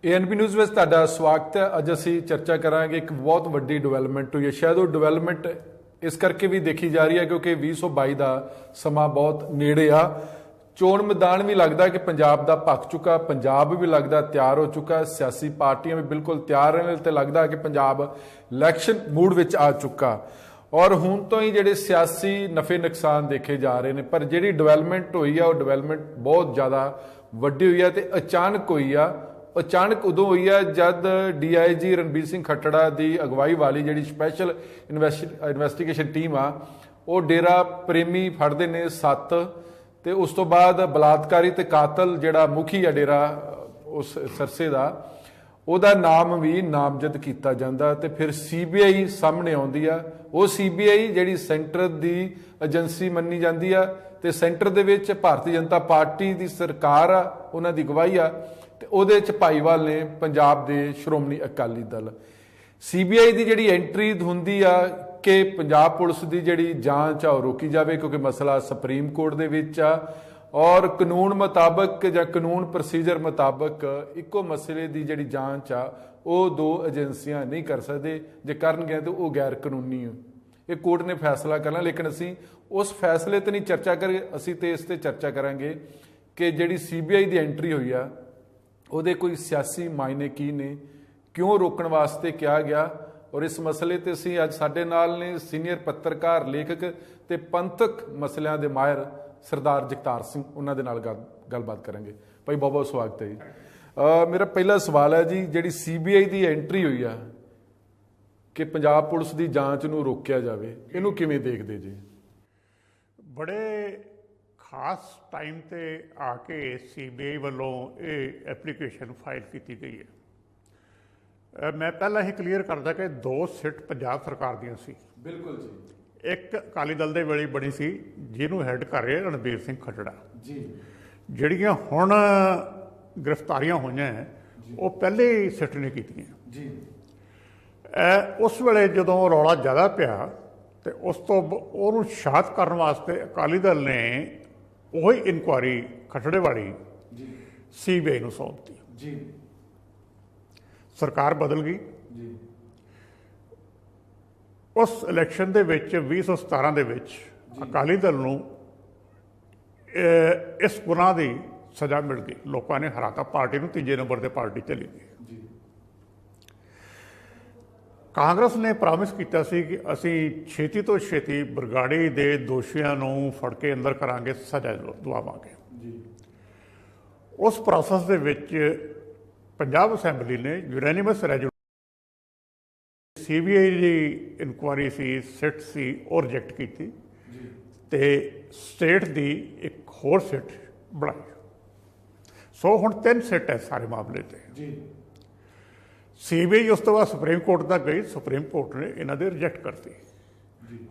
ANP news में ਤੁਹਾਡਾ ਸਵਾਗਤ ਹੈ। ਅੱਜ ਅਸੀਂ ਚਰਚਾ ਕਰਾਂਗੇ ਇੱਕ ਬਹੁਤ ਵੱਡੀ ਡਿਵੈਲਪਮੈਂਟ ਹੋਈ ਹੈ। ਸ਼ਾਇਦ ਉਹ ਡਿਵੈਲਪਮੈਂਟ ਇਸ ਕਰਕੇ ਵੀ ਦੇਖੀ ਜਾ ਰਹੀ ਹੈ ਕਿਉਂਕਿ 2022 ਦਾ ਸਮਾਂ ਬਹੁਤ ਨੇੜੇ ਆ। ਚੋਣ ਮੈਦਾਨ ਵੀ ਲੱਗਦਾ ਕਿ ਪੰਜਾਬ ਦਾ ਭਖ ਚੁੱਕਾ, ਪੰਜਾਬ ਵੀ ਲੱਗਦਾ ਤਿਆਰ ਹੋ ਚੁੱਕਾ, ਸਿਆਸੀ ਪਾਰਟੀਆਂ ਵੀ ਬਿਲਕੁਲ ਤਿਆਰ ਨੇ ਤੇ ਲੱਗਦਾ ਕਿ ਪੰਜਾਬ ਇਲੈਕਸ਼ਨ ਮੂਡ ਵਿੱਚ ਆ ਚੁੱਕਾ। ਔਰ ਹੁਣ ਤੋਂ ਹੀ ਜਿਹੜੇ ਸਿਆਸੀ ਨਫੇ ਨੁਕਸਾਨ ਦੇਖੇ ਜਾ ਰਹੇ ਨੇ, ਪਰ ਜਿਹੜੀ ਡਿਵੈਲਪਮੈਂਟ ਹੋਈ ਆ ਉਹ ਡਿਵੈਲਪਮੈਂਟ ਬਹੁਤ ਜ਼ਿਆਦਾ ਵੱਡੀ ਹੋਈ ਆ ਤੇ ਅਚਾਨਕ ਹੋਈ ਆ। ਅਚਾਨਕ ਉਦੋਂ ਹੋਈ ਆ ਜਦ DIG ਰਣਬੀਰ ਸਿੰਘ ਖੱਟੜਾ ਦੀ ਅਗਵਾਈ ਵਾਲੀ ਜਿਹੜੀ ਸਪੈਸ਼ਲ ਇਨਵੈਸਟੀਗੇਸ਼ਨ ਟੀਮ ਆ ਉਹ ਡੇਰਾ ਪ੍ਰੇਮੀ ਫੜਦੇ ਨੇ 7 ਤੇ ਉਸ ਤੋਂ ਬਾਅਦ ਬਲਾਤਕਾਰੀ ਤੇ ਕਾਤਲ ਜਿਹੜਾ ਮੁਖੀ ਆ ਡੇਰਾ ਉਸ ਸਰਸੇ ਦਾ ਉਹਦਾ ਨਾਮ ਵੀ ਨਾਮਜ਼ਦ ਕੀਤਾ ਜਾਂਦਾ ਤੇ ਫਿਰ CBI ਸਾਹਮਣੇ ਆਉਂਦੀ ਆ। ਉਹ CBI ਜਿਹੜੀ ਸੈਂਟਰ ਦੀ ਏਜੰਸੀ ਮੰਨੀ ਜਾਂਦੀ ਆ ਤੇ ਸੈਂਟਰ ਦੇ ਵਿੱਚ ਭਾਰਤੀ ਜਨਤਾ ਪਾਰਟੀ ਦੀ ਸਰਕਾਰ ਆ, ਉਹਨਾਂ ਦੀ ਅਗਵਾਈ ਆ ਤੇ ਉਹਦੇ ਚ ਭਾਈਵਾਲ ਨੇ ਪੰਜਾਬ ਦੇ ਸ਼੍ਰੋਮਣੀ ਅਕਾਲੀ ਦਲ। CBI ਦੀ ਜਿਹੜੀ ਐਂਟਰੀ ਹੁੰਦੀ ਆ ਕਿ ਪੰਜਾਬ ਪੁਲਿਸ ਦੀ ਜਿਹੜੀ ਜਾਂਚ ਆ ਉਹ ਰੋਕੀ ਜਾਵੇ ਕਿਉਂਕਿ ਮਸਲਾ ਸੁਪਰੀਮ ਕੋਰਟ ਦੇ ਵਿੱਚ ਆ ਔਰ ਕਾਨੂੰਨ ਮੁਤਾਬਕ ਜਾਂ ਕਾਨੂੰਨ ਪ੍ਰੋਸੀਜਰ ਮੁਤਾਬਕ ਇੱਕੋ ਮਸਲੇ ਦੀ ਜਿਹੜੀ ਜਾਂਚ ਆ ਉਹ ਦੋ ਏਜੰਸੀਆਂ ਨਹੀਂ ਕਰ ਸਕਦੇ। ਜੇ ਕਰਨਗੇ ਤਾਂ ਉਹ ਗੈਰ ਕਾਨੂੰਨੀ ਆ। ਇਹ ਕੋਰਟ ਨੇ ਫੈਸਲਾ ਕਰਨਾ, ਲੇਕਿਨ ਅਸੀਂ ਉਸ ਫੈਸਲੇ ਤੇ ਨਹੀਂ ਚਰਚਾ ਕਰਾਂਗੇ। ਅਸੀਂ ਤੇ ਇਸ ਤੇ ਚਰਚਾ ਕਰਾਂਗੇ ਕਿ ਜਿਹੜੀ CBI ਦੀ ਐਂਟਰੀ ਹੋਈ ਆ ਉਹਦੇ ਕੋਈ ਸਿਆਸੀ ਮਾਇਨੇ ਕੀ ਨੇ, ਕਿਉਂ ਰੋਕਣ ਵਾਸਤੇ ਕਿਹਾ ਗਿਆ। ਔਰ ਇਸ ਮਸਲੇ ਤੇ ਅਸੀਂ ਅੱਜ ਸਾਡੇ ਨਾਲ ਨੇ ਸੀਨੀਅਰ ਪੱਤਰਕਾਰ, ਲੇਖਕ ਤੇ ਪੰਥਕ ਮਸਲਿਆਂ ਦੇ ਮਾਹਿਰ ਸਰਦਾਰ ਜਗਤਾਰ ਸਿੰਘ, ਉਹਨਾਂ ਦੇ ਨਾਲ ਗੱਲਬਾਤ ਕਰਾਂਗੇ। ਭਾਈ ਬਹੁਤ ਬਹੁਤ ਸਵਾਗਤ ਹੈ ਜੀ। ਮੇਰਾ ਪਹਿਲਾ ਸਵਾਲ ਹੈ ਜੀ, ਜਿਹੜੀ CBI ਦੀ ਐਂਟਰੀ ਹੋਈ ਆ ਕਿ ਪੰਜਾਬ ਪੁਲਿਸ ਦੀ ਜਾਂਚ ਨੂੰ ਰੋਕਿਆ ਜਾਵੇ, ਇਹਨੂੰ ਕਿਵੇਂ ਦੇਖਦੇ ਜੀ? ਬੜੇ ਖਾਸ ਟਾਈਮ ਤੇ ਆ ਕੇ CBI ਵੱਲੋਂ ਇਹ ਐਪਲੀਕੇਸ਼ਨ ਫਾਈਲ ਕੀਤੀ ਗਈ ਹੈ। ਮੈਂ ਪਹਿਲਾਂ ਹੀ ਕਲੀਅਰ ਕਰਦਾ ਕਿ 2 ਸਿੱਟ ਪੰਜਾਬ ਸਰਕਾਰ ਦੀਆਂ ਸੀ। ਬਿਲਕੁਲ ਜੀ। ਇੱਕ ਅਕਾਲੀ ਦਲ ਦੇ ਵੇਲੇ ਬਣੀ ਸੀ ਜਿਹਨੂੰ ਹੈੱਡ ਕਰ ਰਿਹਾ ਰਣਬੀਰ ਸਿੰਘ ਖੱਟੜਾ ਜੀ। ਜਿਹੜੀਆਂ ਹੁਣ ਗ੍ਰਿਫਤਾਰੀਆਂ ਹੋਈਆਂ ਉਹ ਪਹਿਲੇ ਹੀ ਸਿੱਟ ਨੇ ਕੀਤੀਆਂ ਜੀ। ਉਸ ਵੇਲੇ ਜਦੋਂ ਰੌਲਾ ਜ਼ਿਆਦਾ ਪਿਆ ਤੇ ਉਸ ਤੋਂ ਉਹਨੂੰ ਸ਼ਾਂਤ ਕਰਨ ਵਾਸਤੇ ਅਕਾਲੀ ਦਲ ਨੇ ਉਹੀ ਇਨਕੁਆਇਰੀ ਖੱਟੜੇ ਵਾਲੀ CBI ਨੂੰ ਸੌਂਪਤੀ ਜੀ। ਸਰਕਾਰ ਬਦਲ ਗਈ ਜੀ। ਉਸ ਇਲੈਕਸ਼ਨ ਦੇ ਵਿੱਚ 2017 ਦੇ ਵਿੱਚ ਅਕਾਲੀ ਦਲ ਨੂੰ ਇਸ ਗੁਨਾਹ ਦੀ ਸਜ਼ਾ ਮਿਲ ਗਈ। ਲੋਕਾਂ ਨੇ ਹਰਾਤਾ, ਪਾਰਟੀ ਨੂੰ 3 ਨੰਬਰ ਤੇ ਪਾਰਟੀ ਚਲੀ ਗਈ। ਕਾਂਗਰਸ ਨੇ ਪ੍ਰੋਮਿਸ ਕੀਤਾ ਸੀ ਕਿ ਅਸੀਂ ਛੇਤੀ ਤੋਂ ਛੇਤੀ ਬਰਗਾੜੀ ਦੇ ਦੋਸ਼ੀਆਂ ਨੂੰ ਫੜ ਕੇ ਅੰਦਰ ਕਰਾਂਗੇ, ਸਜ਼ਾ ਦਵਾਵਾਂਗੇ। ਉਸ ਪ੍ਰੋਸੈਸ ਦੇ ਵਿੱਚ ਪੰਜਾਬ ਅਸੈਂਬਲੀ ਨੇ ਯੂਨੈਨਿਮਸ ਰੈਜ਼ੋਲੂਸ਼ਨ CBI ਦੀ ਇਨਕੁਆਇਰੀ ਸੀ, ਸਿੱਟ ਸੀ, ਉਹ ਰਿਜੈਕਟ ਕੀਤੀ ਤੇ ਸਟੇਟ ਦੀ ਇੱਕ ਹੋਰ ਸਿੱਟ ਬਣਾਈ। ਸੋ ਹੁਣ 3 ਸਿੱਟ ਹੈ ਸਾਰੇ ਮਾਮਲੇ ਤੇ। CBI ਉਸ ਤੋਂ ਬਾਅਦ ਸੁਪਰੀਮ ਕੋਰਟ ਤੱਕ ਗਈ, ਸੁਪਰੀਮ ਕੋਰਟ ਨੇ ਇਹਨਾਂ ਦੇ ਰਿਜੈਕਟ ਕਰਤੀ।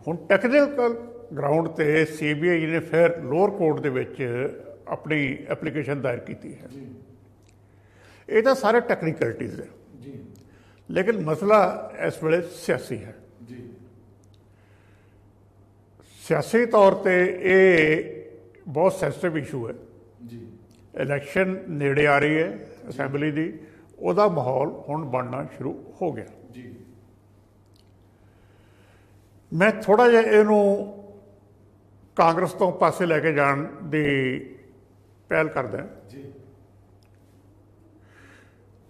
ਹੁਣ ਟੈਕਨੀਕਲ ਗਰਾਊਂਡ ਤੇ CBI ਨੇ ਫਿਰ ਲੋਅਰ ਕੋਰਟ ਦੇ ਵਿੱਚ ਆਪਣੀ ਐਪਲੀਕੇਸ਼ਨ ਦਾਇਰ ਕੀਤੀ ਹੈ। ਇਹ ਤਾਂ ਸਾਰੇ ਟੈਕਨੀਕਲਿਟੀਜ਼ ਹੈ, ਲੇਕਿਨ ਮਸਲਾ ਇਸ ਵੇਲੇ ਸਿਆਸੀ ਹੈ। ਸਿਆਸੀ ਤੌਰ ਤੇ ਇਹ ਬਹੁਤ ਸੈਂਸਿਟਿਵ ਇਸ਼ੂ ਹੈ। ਇਲੈਕਸ਼ਨ ਨੇੜੇ ਆ ਰਹੀ ਹੈ ਅਸੈਂਬਲੀ ਦੀ, ਉਹਦਾ ਮਾਹੌਲ ਹੁਣ ਬਣਨਾ ਸ਼ੁਰੂ ਹੋ ਗਿਆ। ਮੈਂ ਥੋੜ੍ਹਾ ਜਿਹਾ ਇਹਨੂੰ ਕਾਂਗਰਸ ਤੋਂ ਪਾਸੇ ਲੈ ਕੇ ਜਾਣ ਦੀ ਪਹਿਲ ਕਰਦਾ।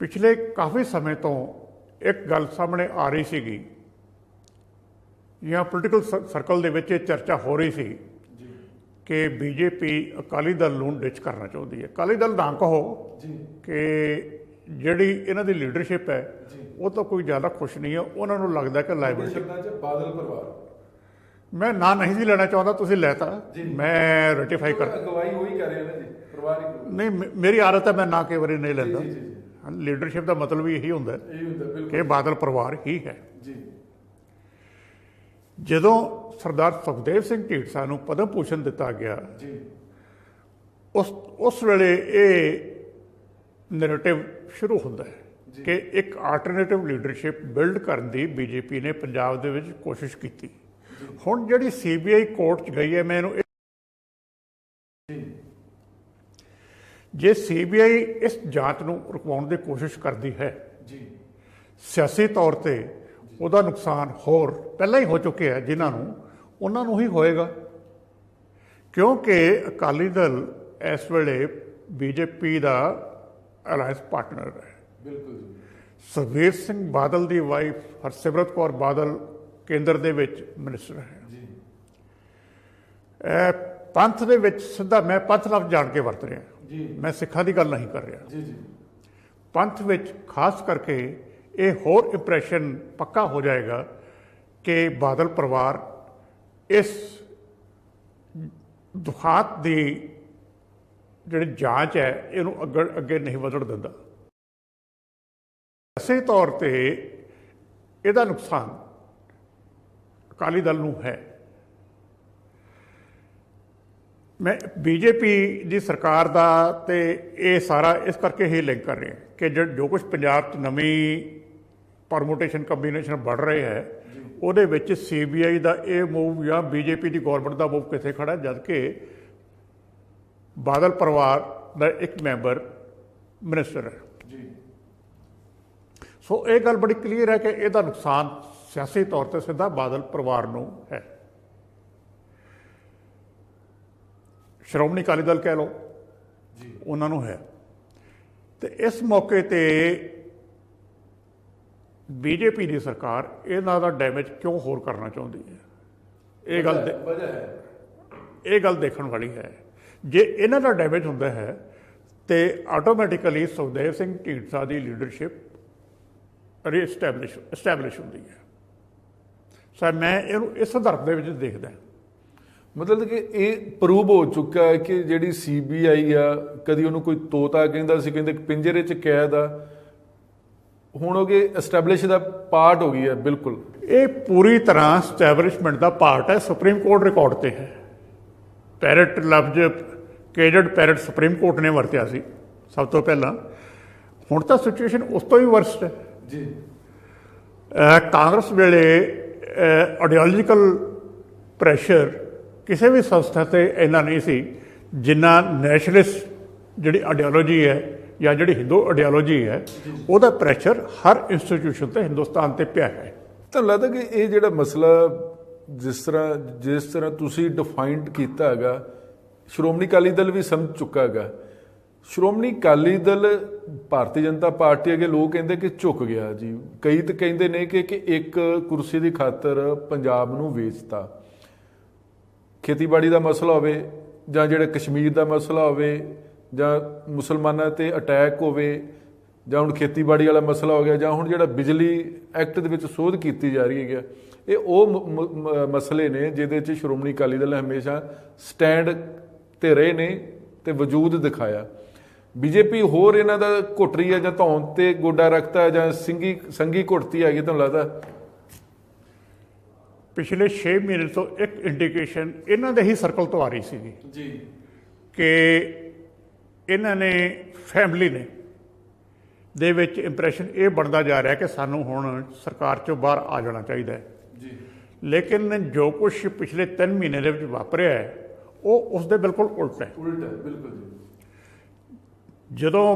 ਪਿਛਲੇ ਕਾਫੀ ਸਮੇਂ ਤੋਂ ਇੱਕ ਗੱਲ ਸਾਹਮਣੇ ਆ ਰਹੀ ਸੀਗੀ ਜਾਂ ਪੋਲੀਟੀਕਲ ਸਰਕਲ ਦੇ ਵਿੱਚ ਇਹ ਚਰਚਾ ਹੋ ਰਹੀ ਸੀ ਕਿ BJP ਅਕਾਲੀ ਦਲ ਨੂੰ ਡਿਚ ਕਰਨਾ ਚਾਹੁੰਦੀ ਹੈ। ਅਕਾਲੀ ਦਲ ਨਾ ਕਹੋ ਕਿ ਜਿਹੜੀ ਇਹਨਾਂ ਦੀ ਲੀਡਰਸ਼ਿਪ ਹੈ ਉਹ ਤਾਂ ਕੋਈ ਜ਼ਿਆਦਾ ਖੁਸ਼ ਨਹੀਂ ਹੈ। ਉਹਨਾਂ ਨੂੰ ਲੱਗਦਾ ਕਿ ਲਾਇਬਿਲਿਟੀ ਬਾਦਲ ਪਰਿਵਾਰ, ਮੈਂ ਨਾਂ ਨਹੀਂ ਸੀ ਲੈਣਾ ਚਾਹੁੰਦਾ, ਤੁਸੀਂ ਲੈਤਾ, ਮੈਂ ਰੈਟੀਫਾਈ ਕਰ ਅਗਵਾਈ ਉਹੀ ਕਰ ਰਿਹਾ ਨਾ ਜੀ, ਪਰਿਵਾਰਿਕ ਨਹੀਂ। ਮੇਰੀ ਆਦਤ ਹੈ ਮੈਂ ਨਾ ਕਈ ਵਾਰੀ ਨਹੀਂ ਲੈਂਦਾ। ਲੀਡਰਸ਼ਿਪ ਦਾ ਮਤਲਬ ਵੀ ਇਹੀ ਹੁੰਦਾ ਕਿ ਬਾਦਲ ਪਰਿਵਾਰ ਹੀ ਹੈ। ਜਦੋਂ ਸਰਦਾਰ ਸੁਖਦੇਵ ਸਿੰਘ ਢੀਂਡਸਾ ਨੂੰ ਪਦਮ ਭੂਸ਼ਣ ਦਿੱਤਾ ਗਿਆ, ਉਸ ਵੇਲੇ ਇਹ ਨੈਰੇਟਿਵ ਸ਼ੁਰੂ ਹੁੰਦਾ ਹੈ ਕਿ ਇੱਕ ਆਲਟਰਨੇਟਿਵ ਲੀਡਰਸ਼ਿਪ ਬਿਲਡ ਕਰਨ ਦੀ BJP ਨੇ ਪੰਜਾਬ ਦੇ ਵਿੱਚ ਕੋਸ਼ਿਸ਼ ਕੀਤੀ। ਹੁਣ ਜਿਹੜੀ CBI ਕੋਰਟ 'ਚ ਗਈ ਹੈ, ਮੈਂ ਇਹਨੂੰ ਜੇ ਸੀਬੀਆਈ ਇਸ ਜਾਂਚ ਨੂੰ ਰੁਕਵਾਉਣ ਦੀ ਕੋਸ਼ਿਸ਼ ਕਰਦੀ ਹੈ ਜੀ ਸਿਆਸੀ ਤੌਰ ਤੇ ਉਹਦਾ ਨੁਕਸਾਨ ਹੋਰ ਪਹਿਲਾਂ ਹੀ ਹੋ ਚੁੱਕਿਆ ਹੈ ਜਿਨ੍ਹਾਂ ਨੂੰ ਉਹਨਾਂ ਨੂੰ ਹੀ ਹੋਏਗਾ, ਕਿਉਂਕਿ ਅਕਾਲੀ ਦਲ ਇਸ ਵੇਲੇ ਬੀਜੇਪੀ ਦਾ ਅਲਾਇੰਸ ਪਾਰਟਨਰ ਹੈ। ਬਿਲਕੁਲ ਜੀ। ਸੁਖਬੀਰ ਸਿੰਘ ਬਾਦਲ ਦੀ ਵਾਈਫ ਹਰਸਿਮਰਤ ਕੌਰ ਬਾਦਲ ਕੇਂਦਰ ਦੇ ਵਿੱਚ ਮਿਨਿਸਟਰ ਹੈ। ਜੀ ਇਹ ਪੰਥ ਦੇ ਵਿੱਚ ਸਿੱਧਾ, ਮੈਂ ਪੰਥ ਲਫ਼ਜ਼ ਜਾਣ ਕੇ ਵਰਤ ਰਿਹਾ, ਜੀ ਮੈਂ ਸਿੱਖਾਂ ਦੀ ਗੱਲ ਨਹੀਂ ਕਰ ਰਿਹਾ। ਜੀ ਜੀ ਪੰਥ ਵਿੱਚ ਖਾਸ ਕਰਕੇ ਇਹ ਹੋਰ ਇੰਪ੍ਰੈਸ਼ਨ ਪੱਕਾ ਹੋ ਜਾਏਗਾ ਕਿ ਬਾਦਲ ਪਰਿਵਾਰ ਇਸ ਦੁਖਾਂਤ ਦੀ ਜਿਹੜੀ ਜਾਂਚ ਹੈ ਇਹਨੂੰ ਅੱਗੇ ਨਹੀਂ ਵਧਣ ਦਿੰਦਾ। ਇਸੇ ਤੌਰ ਤੇ ਇਹਦਾ ਨੁਕਸਾਨ ਅਕਾਲੀ ਦਲ ਨੂੰ ਹੈ। ਮੈਂ ਬੀਜੇਪੀ ਦੀ ਸਰਕਾਰ ਦਾ ਤੇ ਇਹ ਸਾਰਾ ਇਸ ਕਰਕੇ ਹੀ ਲਿੰਕ ਕਰ ਰਿਹਾ ਕਿ ਜੋ ਕੁਝ ਪੰਜਾਬ 'ਚ ਨਵੀਂ ਪਰਮੋਟੇਸ਼ਨ ਕੰਬੀਨੇਸ਼ਨ ਬਣ ਰਹੇ ਹੈ ਉਹਦੇ ਵਿੱਚ ਸੀਬੀਆਈ ਦਾ ਇਹ ਮੂਵ ਜਾਂ ਬੀਜੇਪੀ ਦੀ ਗੌਰਮੈਂਟ ਦਾ ਮੂਵ ਕਿੱਥੇ ਖੜਾ, ਜਦ ਕਿ ਬਾਦਲ ਪਰਿਵਾਰ ਦਾ ਇੱਕ ਮੈਂਬਰ ਮਿਨਿਸਟਰ ਹੈ। ਜੀ ਸੋ ਇਹ ਗੱਲ ਬੜੀ ਕਲੀਅਰ ਹੈ ਕਿ ਇਹਦਾ ਨੁਕਸਾਨ ਸਿਆਸੀ ਤੌਰ ਤੇ ਸਿੱਧਾ ਬਾਦਲ ਪਰਿਵਾਰ ਨੂੰ ਹੈ। ਸ਼੍ਰੋਮਣੀ ਅਕਾਲੀ ਦਲ ਕਹਿ ਲਓ, ਜੀ ਉਹਨਾਂ ਨੂੰ ਹੈ। ਤੇ ਇਸ ਮੌਕੇ ਤੇ ਬੀਜੇਪੀ ਦੀ ਸਰਕਾਰ ਇਹਨਾਂ ਦਾ ਡੈਮੇਜ ਕਿਉਂ ਹੋਰ ਕਰਨਾ ਚਾਹੁੰਦੀ ਹੈ, ਇਹ ਗੱਲ ਦੇਖਣ ਵਾਲੀ ਹੈ। ਜੇ ਇਹਨਾਂ ਦਾ ਡੈਮੇਜ ਹੁੰਦਾ ਹੈ ਤੇ ਆਟੋਮੈਟਿਕਲੀ ਸੁਖਦੇਵ ਸਿੰਘ ਢੀਂਡਸਾ ਦੀ ਲੀਡਰਸ਼ਿਪ ਰੀਐਸਟੈਬਲਿਸ਼ ਹੁੰਦੀ ਹੈ। ਸੋ ਮੈਂ ਇਹਨੂੰ ਇਸ ਸੰਦਰਭ ਦੇ ਵਿੱਚ ਦੇਖਦਾ। ਮਤਲਬ ਕਿ ਇਹ ਪ੍ਰੂਵ ਹੋ ਚੁੱਕਾ ਹੈ ਕਿ ਜਿਹੜੀ ਸੀਬੀਆਈ ਆ, ਕਦੀ ਉਹਨੂੰ ਕੋਈ ਤੋਤਾ ਕਹਿੰਦਾ ਸੀ, ਕਹਿੰਦੇ ਪਿੰਜਰੇ 'ਚ ਕੈਦ ਆ, ਹੁਣ ਉਹ ਕਿ ਐਸਟੈਬਲਿਸ਼ ਦਾ ਪਾਰਟ ਹੋ ਗਈ ਹੈ। ਬਿਲਕੁਲ ਇਹ ਪੂਰੀ ਤਰ੍ਹਾਂ ਐਸਟੈਬਲਿਸ਼ਮੈਂਟ ਦਾ ਪਾਰਟ ਹੈ। ਸੁਪਰੀਮ ਕੋਰਟ ਰਿਕਾਰਡ ਤੇ ਹੈ। ਪੈਰਟ ਲਫ਼ਜ਼ ਕੇਜਡ ਪੈਰਟ ਸੁਪਰੀਮ ਕੋਰਟ ਨੇ ਵਰਤਿਆ ਸੀ ਸਭ ਤੋਂ ਪਹਿਲਾਂ। ਹੁਣ ਤਾਂ ਸਿਚੁਏਸ਼ਨ ਉਸ ਤੋਂ ਵੀ ਵਰਸਟ ਹੈ। ਜੀ ਕਾਂਗਰਸ ਵੇਲੇ ਆਈਡੀਓਲੋਜੀਕਲ ਪ੍ਰੈਸ਼ਰ ਕਿਸੇ ਵੀ ਸੰਸਥਾ ਤੇ ਇੰਨਾ ਨਹੀਂ ਸੀ ਜਿੰਨਾ ਨੈਸ਼ਨਲਿਸਟ ਜਿਹੜੀ ਆਈਡੀਓਲੋਜੀ ਹੈ ਜਾਂ ਜਿਹੜੀ ਹਿੰਦੂ ਆਈਡੀਓਲੋਜੀ ਹੈ ਉਹਦਾ ਪ੍ਰੈਸ਼ਰ ਹਰ ਇੰਸਟੀਟਿਊਸ਼ਨ ਤੇ ਹਿੰਦੁਸਤਾਨ ਤੇ ਪਿਆ ਹੈ। ਤੁਹਾਨੂੰ ਲੱਗਦਾ ਕਿ ਇਹ ਜਿਹੜਾ ਮਸਲਾ ਜਿਸ ਤਰ੍ਹਾਂ ਤੁਸੀਂ ਡਿਫਾਈਨਡ ਕੀਤਾ ਹੈਗਾ, ਸ਼੍ਰੋਮਣੀ ਅਕਾਲੀ ਦਲ ਵੀ ਸਮਝ ਚੁੱਕਾ ਹੈਗਾ। ਸ਼੍ਰੋਮਣੀ ਅਕਾਲੀ ਦਲ ਭਾਰਤੀ ਜਨਤਾ ਪਾਰਟੀ ਅੱਗੇ ਲੋਕ ਕਹਿੰਦੇ ਕਿ ਝੁਕ ਗਿਆ ਜੀ। ਕਈ ਤਾਂ ਕਹਿੰਦੇ ਨੇ ਕਿ ਇੱਕ ਕੁਰਸੀ ਦੀ ਖਾਤਰ ਪੰਜਾਬ ਨੂੰ ਵੇਚਤਾ। ਖੇਤੀਬਾੜੀ ਦਾ ਮਸਲਾ ਹੋਵੇ ਜਾਂ ਜਿਹੜਾ ਕਸ਼ਮੀਰ ਦਾ ਮਸਲਾ ਹੋਵੇ ਜਾਂ ਮੁਸਲਮਾਨਾਂ ਤੇ ਅਟੈਕ ਹੋਵੇ ਜਾਂ ਹੁਣ ਖੇਤੀਬਾੜੀ ਵਾਲਾ ਮਸਲਾ ਹੋ ਗਿਆ ਜਾਂ ਹੁਣ ਜਿਹੜਾ ਬਿਜਲੀ ਐਕਟ ਦੇ ਵਿੱਚ ਸੋਧ ਕੀਤੀ ਜਾ ਰਹੀ ਹੈ, ਇਹ ਉਹ ਮਸਲੇ ਨੇ ਜਿਹਦੇ 'ਚ ਸ਼੍ਰੋਮਣੀ ਅਕਾਲੀ ਦਲ ਹਮੇਸ਼ਾ ਸਟੈਂਡ ਤੇ ਰਹੇ ਨੇ ਤੇ ਵਜੂਦ ਦਿਖਾਇਆ। ਬੀਜੇਪੀ ਹੋਰ ਇਹਨਾਂ ਦਾ ਘੁੱਟ ਰਹੀ ਹੈ ਜਾਂ ਧੌਣ ਤੇ ਗੋਡਾ ਰੱਖਤਾ ਜਾਂ ਸੰਗੀ ਘੁੱਟਤੀ ਹੈਗੀ। ਤੁਹਾਨੂੰ ਲੱਗਦਾ ਪਿਛਲੇ 6 ਮਹੀਨੇ ਤੋਂ ਇੱਕ ਇੰਡੀਕੇਸ਼ਨ ਇਹਨਾਂ ਦੇ ਹੀ ਸਰਕਲ ਤੋਂ ਆ ਰਹੀ ਸੀਗੀ ਜੀ ਕਿ ਇਹਨਾਂ ਨੇ ਫੈਮਿਲੀ ਨੇ ਦੇ ਵਿੱਚ ਇੰਪ੍ਰੈਸ਼ਨ ਇਹ ਬਣਦਾ ਜਾ ਰਿਹਾ ਕਿ ਸਾਨੂੰ ਹੁਣ ਸਰਕਾਰ 'ਚੋਂ ਬਾਹਰ ਆ ਜਾਣਾ ਚਾਹੀਦਾ ਹੈ। ਜੀ ਲੇਕਿਨ ਜੋ ਕੁਝ ਪਿਛਲੇ 3 ਮਹੀਨੇ ਦੇ ਵਿੱਚ ਵਾਪਰਿਆ ਹੈ ਉਹ ਉਸ ਦੇ ਬਿਲਕੁਲ ਉਲਟ ਹੈ। ਬਿਲਕੁਲ ਜੀ। ਜਦੋਂ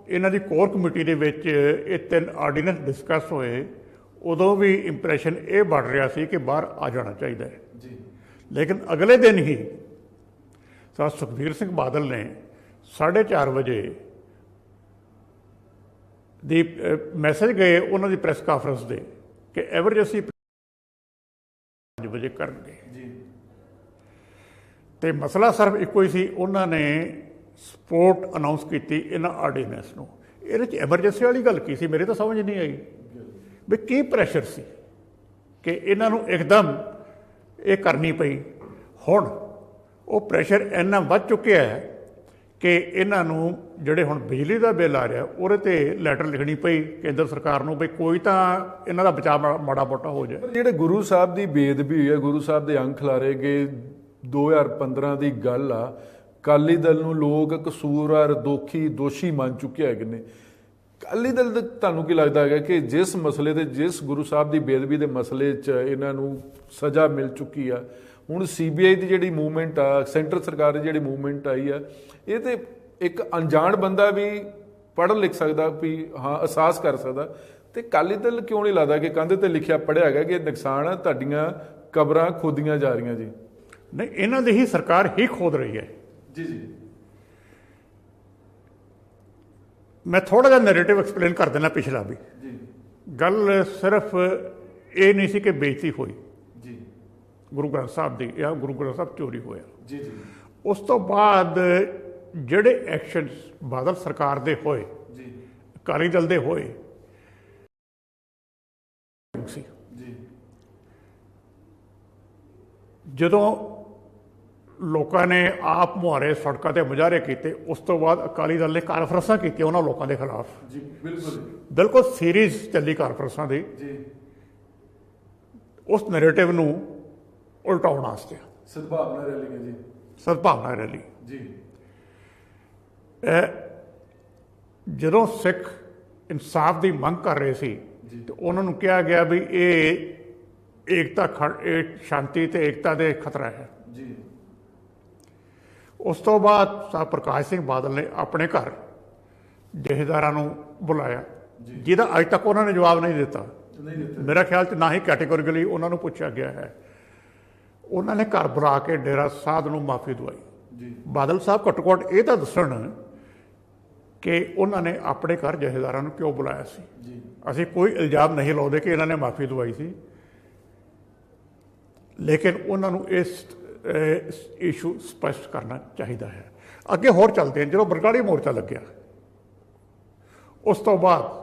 ਇਹਨਾਂ ਦੀ ਕੋਰ ਕਮੇਟੀ ਦੇ ਵਿੱਚ ਇਹ 3 ਆਰਡੀਨੈਂਸ ਡਿਸਕਸ ਹੋਏ ਉਦੋਂ ਵੀ ਇੰਪ੍ਰੈਸ਼ਨ ਇਹ ਬਣ ਰਿਹਾ ਸੀ ਕਿ ਬਾਹਰ ਆ ਜਾਣਾ ਚਾਹੀਦਾ ਹੈ। ਜੀ ਲੇਕਿਨ ਅਗਲੇ ਦਿਨ ਹੀ ਸੁਖਬੀਰ ਸਿੰਘ ਬਾਦਲ ਨੇ 4:30 ਵਜੇ ਦੀ ਮੈਸੇਜ ਗਏ ਉਹਨਾਂ ਦੀ ਪ੍ਰੈਸ ਕਾਨਫਰੰਸ ਦੇ ਕਿ ਐਮਰਜੈਂਸੀ 5 ਵਜੇ ਕਰਨਗੇ। ਜੀ ਤੇ ਮਸਲਾ ਸਿਰਫ ਇੱਕੋ ਹੀ ਸੀ, ਉਹਨਾਂ ਨੇ ਸਪੋਰਟ ਅਨਾਉਂਸ ਕੀਤੀ ਇਹਨਾਂ ਆਰਡੀਨੈਂਸ ਨੂੰ। ਇਹਦੇ 'ਚ ਐਮਰਜੈਂਸੀ ਵਾਲੀ ਗੱਲ ਕੀ ਸੀ, ਮੇਰੇ ਤਾਂ ਸਮਝ ਨਹੀਂ ਆਈ ਵੀ ਕੀ ਪ੍ਰੈਸ਼ਰ ਸੀ ਕਿ ਇਹਨਾਂ ਨੂੰ ਇੱਕਦਮ ਇਹ ਕਰਨੀ ਪਈ। ਹੁਣ ਉਹ ਪ੍ਰੈਸ਼ਰ ਇੰਨਾ ਵੱਧ ਚੁੱਕਿਆ ਹੈ ਕਿ ਇਹਨਾਂ ਨੂੰ ਜਿਹੜੇ ਹੁਣ ਬਿਜਲੀ ਦਾ ਬਿੱਲ ਆ ਰਿਹਾ ਉਹਦੇ 'ਤੇ ਲੈਟਰ ਲਿਖਣੀ ਪਈ ਕੇਂਦਰ ਸਰਕਾਰ ਨੂੰ ਵੀ ਕੋਈ ਤਾਂ ਇਹਨਾਂ ਦਾ ਬਚਾਅ ਮਾੜਾ ਮੋਟਾ ਹੋ ਜਾਏ। ਜਿਹੜੇ ਗੁਰੂ ਸਾਹਿਬ ਦੀ ਬੇਅਦਬੀ ਹੋਈ ਹੈ, ਗੁਰੂ ਸਾਹਿਬ ਦੇ ਅੰਗ ਖਿਲਾਰੇ ਗਏ, 2015 ਦੀ ਗੱਲ ਆ। ਅਕਾਲੀ ਦਲ ਨੂੰ ਲੋਕ ਕਸੂਰਵਾਰ ਦੋਸ਼ੀ ਮੰਨ ਚੁੱਕੇ ਹੈਗੇ ਨੇ। ਅਕਾਲੀ ਦਲ ਦਾ ਤੁਹਾਨੂੰ ਕੀ ਲੱਗਦਾ ਹੈਗਾ ਕਿ ਜਿਸ ਮਸਲੇ ਤੇ ਜਿਸ ਗੁਰੂ ਸਾਹਿਬ ਦੀ ਬੇਅਦਬੀ ਦੇ ਮਸਲੇ 'ਚ ਇਹਨਾਂ ਨੂੰ ਸਜ਼ਾ ਮਿਲ ਚੁੱਕੀ ਆ, ਹੁਣ ਸੀਬੀਆਈ ਦੀ ਜਿਹੜੀ ਮੂਵਮੈਂਟ ਆ, ਸੈਂਟਰ ਸਰਕਾਰ ਦੀ ਜਿਹੜੀ ਮੂਵਮੈਂਟ ਆਈ ਆ, ਇਹ ਤੇ ਇੱਕ ਅਣਜਾਣ ਬੰਦਾ ਵੀ ਪੜ੍ਹ ਲਿਖ ਸਕਦਾ ਵੀ ਹਾਂ ਅਹਿਸਾਸ ਕਰ ਸਕਦਾ। ਤੇ ਅਕਾਲੀ ਦਲ ਕਿਉਂ ਨਹੀਂ ਲੱਗਦਾ ਕਿ ਕੰਧ ਤੇ ਲਿਖਿਆ ਪੜ੍ਹਿਆ ਹੈਗਾ ਕਿ ਨੁਕਸਾਨ ਆ, ਤੁਹਾਡੀਆਂ ਕਬਰਾਂ ਖੋਦੀਆਂ ਜਾ ਰਹੀਆਂ ਜੀ? ਨਹੀਂ, ਇਹਨਾਂ ਦੀ ਹੀ ਸਰਕਾਰ ਹੀ ਖੋਦ ਰਹੀ ਹੈ। ਜੀ ਜੀ। ਮੈਂ ਥੋੜਾ ਜਿਹਾ ਨੈਰੇਟਿਵ ਐਕਸਪਲੇਨ ਕਰ ਦੇਣਾ ਪਿਛਲਾ ਵੀ। ਜੀ ਗੱਲ ਸਿਰਫ ਇਹ ਨਹੀਂ ਸੀ ਕਿ ਬੇਇੱਜ਼ਤੀ ਹੋਈ ਜੀ ਗੁਰੂ ਗ੍ਰੰਥ ਸਾਹਿਬ ਦੀ ਜਾਂ ਗੁਰੂ ਗ੍ਰੰਥ ਸਾਹਿਬ ਚੋਰੀ ਹੋਇਆ। ਜੀ ਜੀ ਉਸ ਤੋਂ ਬਾਅਦ ਜਿਹੜੇ ਐਕਸ਼ਨਸ ਬਾਦਲ ਸਰਕਾਰ ਦੇ ਹੋਏ, ਜੀ ਅਕਾਲੀ ਦਲ ਦੇ ਹੋਏ ਸੀ, ਜੀ ਜਦੋਂ ਲੋਕਾਂ ਨੇ ਆਪ ਮੁਹਾਰੇ ਸੜਕਾਂ ਤੇ ਮੁਜ਼ਾਹਰੇ ਕੀਤੇ, ਉਸ ਤੋਂ ਬਾਅਦ ਅਕਾਲੀ ਦਲ ਨੇ ਕਾਨਫਰੰਸਾਂ ਕੀਤੀਆਂ ਉਹਨਾਂ ਲੋਕਾਂ ਦੇ ਖਿਲਾਫ। ਜੀ ਬਿਲਕੁਲ ਬਿਲਕੁਲ ਸੀਰੀਜ਼ ਚੱਲੀ ਕਾਨਫਰੰਸਾਂ ਦੀ, ਜੀ। ਉਸ ਨੈਰੇਟਿਵ ਨੂੰ ਉਲਟਾਉਣ ਵਾਸਤੇ। ਸਦਭਾਵਨਾ ਰੈਲੀ ਜੀ। ਸਦਭਾਵਨਾ ਰੈਲੀ। ਜੀ। ਜਦੋਂ ਸਿੱਖ ਇਨਸਾਫ ਦੀ ਮੰਗ ਕਰ ਰਹੇ ਸੀ ਤੇ ਉਹਨਾਂ ਨੂੰ ਕਿਹਾ ਗਿਆ ਵੀ ਇਹ ਇਹ ਸ਼ਾਂਤੀ ਤੇ ਏਕਤਾ ਦੇ ਖਤਰਾ ਹੈ। ਜੀ। ਉਸ ਤੋਂ ਬਾਅਦ ਸਾਹਿਬ ਪ੍ਰਕਾਸ਼ ਸਿੰਘ ਬਾਦਲ ਨੇ ਆਪਣੇ ਘਰ ਜਥੇਦਾਰਾਂ ਨੂੰ ਬੁਲਾਇਆ, ਜਿਹਦਾ ਅੱਜ ਤੱਕ ਉਹਨਾਂ ਨੇ ਜਵਾਬ ਨਹੀਂ ਦਿੱਤਾ। ਮੇਰਾ ਖਿਆਲ 'ਚ ਨਾ ਹੀ ਕੈਟੇਗੋਰੀਕਲੀ ਉਹਨਾਂ ਨੂੰ ਪੁੱਛਿਆ ਗਿਆ ਹੈ। ਉਹਨਾਂ ਨੇ ਘਰ ਬੁਲਾ ਕੇ ਡੇਰਾ ਸਾਧ ਨੂੰ ਮਾਫੀ ਦਵਾਈ। ਬਾਦਲ ਸਾਹਿਬ ਘੱਟੋ ਘੱਟ ਇਹ ਤਾਂ ਦੱਸਣ ਕਿ ਉਹਨਾਂ ਨੇ ਆਪਣੇ ਘਰ ਜਥੇਦਾਰਾਂ ਨੂੰ ਕਿਉਂ ਬੁਲਾਇਆ ਸੀ। ਅਸੀਂ ਕੋਈ ਇਲਜ਼ਾਮ ਨਹੀਂ ਲਾਉਂਦੇ ਕਿ ਇਹਨਾਂ ਨੇ ਮਾਫੀ ਦਵਾਈ ਸੀ, ਲੇਕਿਨ ਉਹਨਾਂ ਨੂੰ ਇਸ ਇਸ਼ੂ ਸਪਸ਼ਟ ਕਰਨਾ ਚਾਹੀਦਾ ਹੈ। ਅੱਗੇ ਹੋਰ ਚੱਲਦੇ ਹਨ। ਜਦੋਂ ਬਰਗਾੜੀ ਮੋਰਚਾ ਲੱਗਿਆ, ਉਸ ਤੋਂ ਬਾਅਦ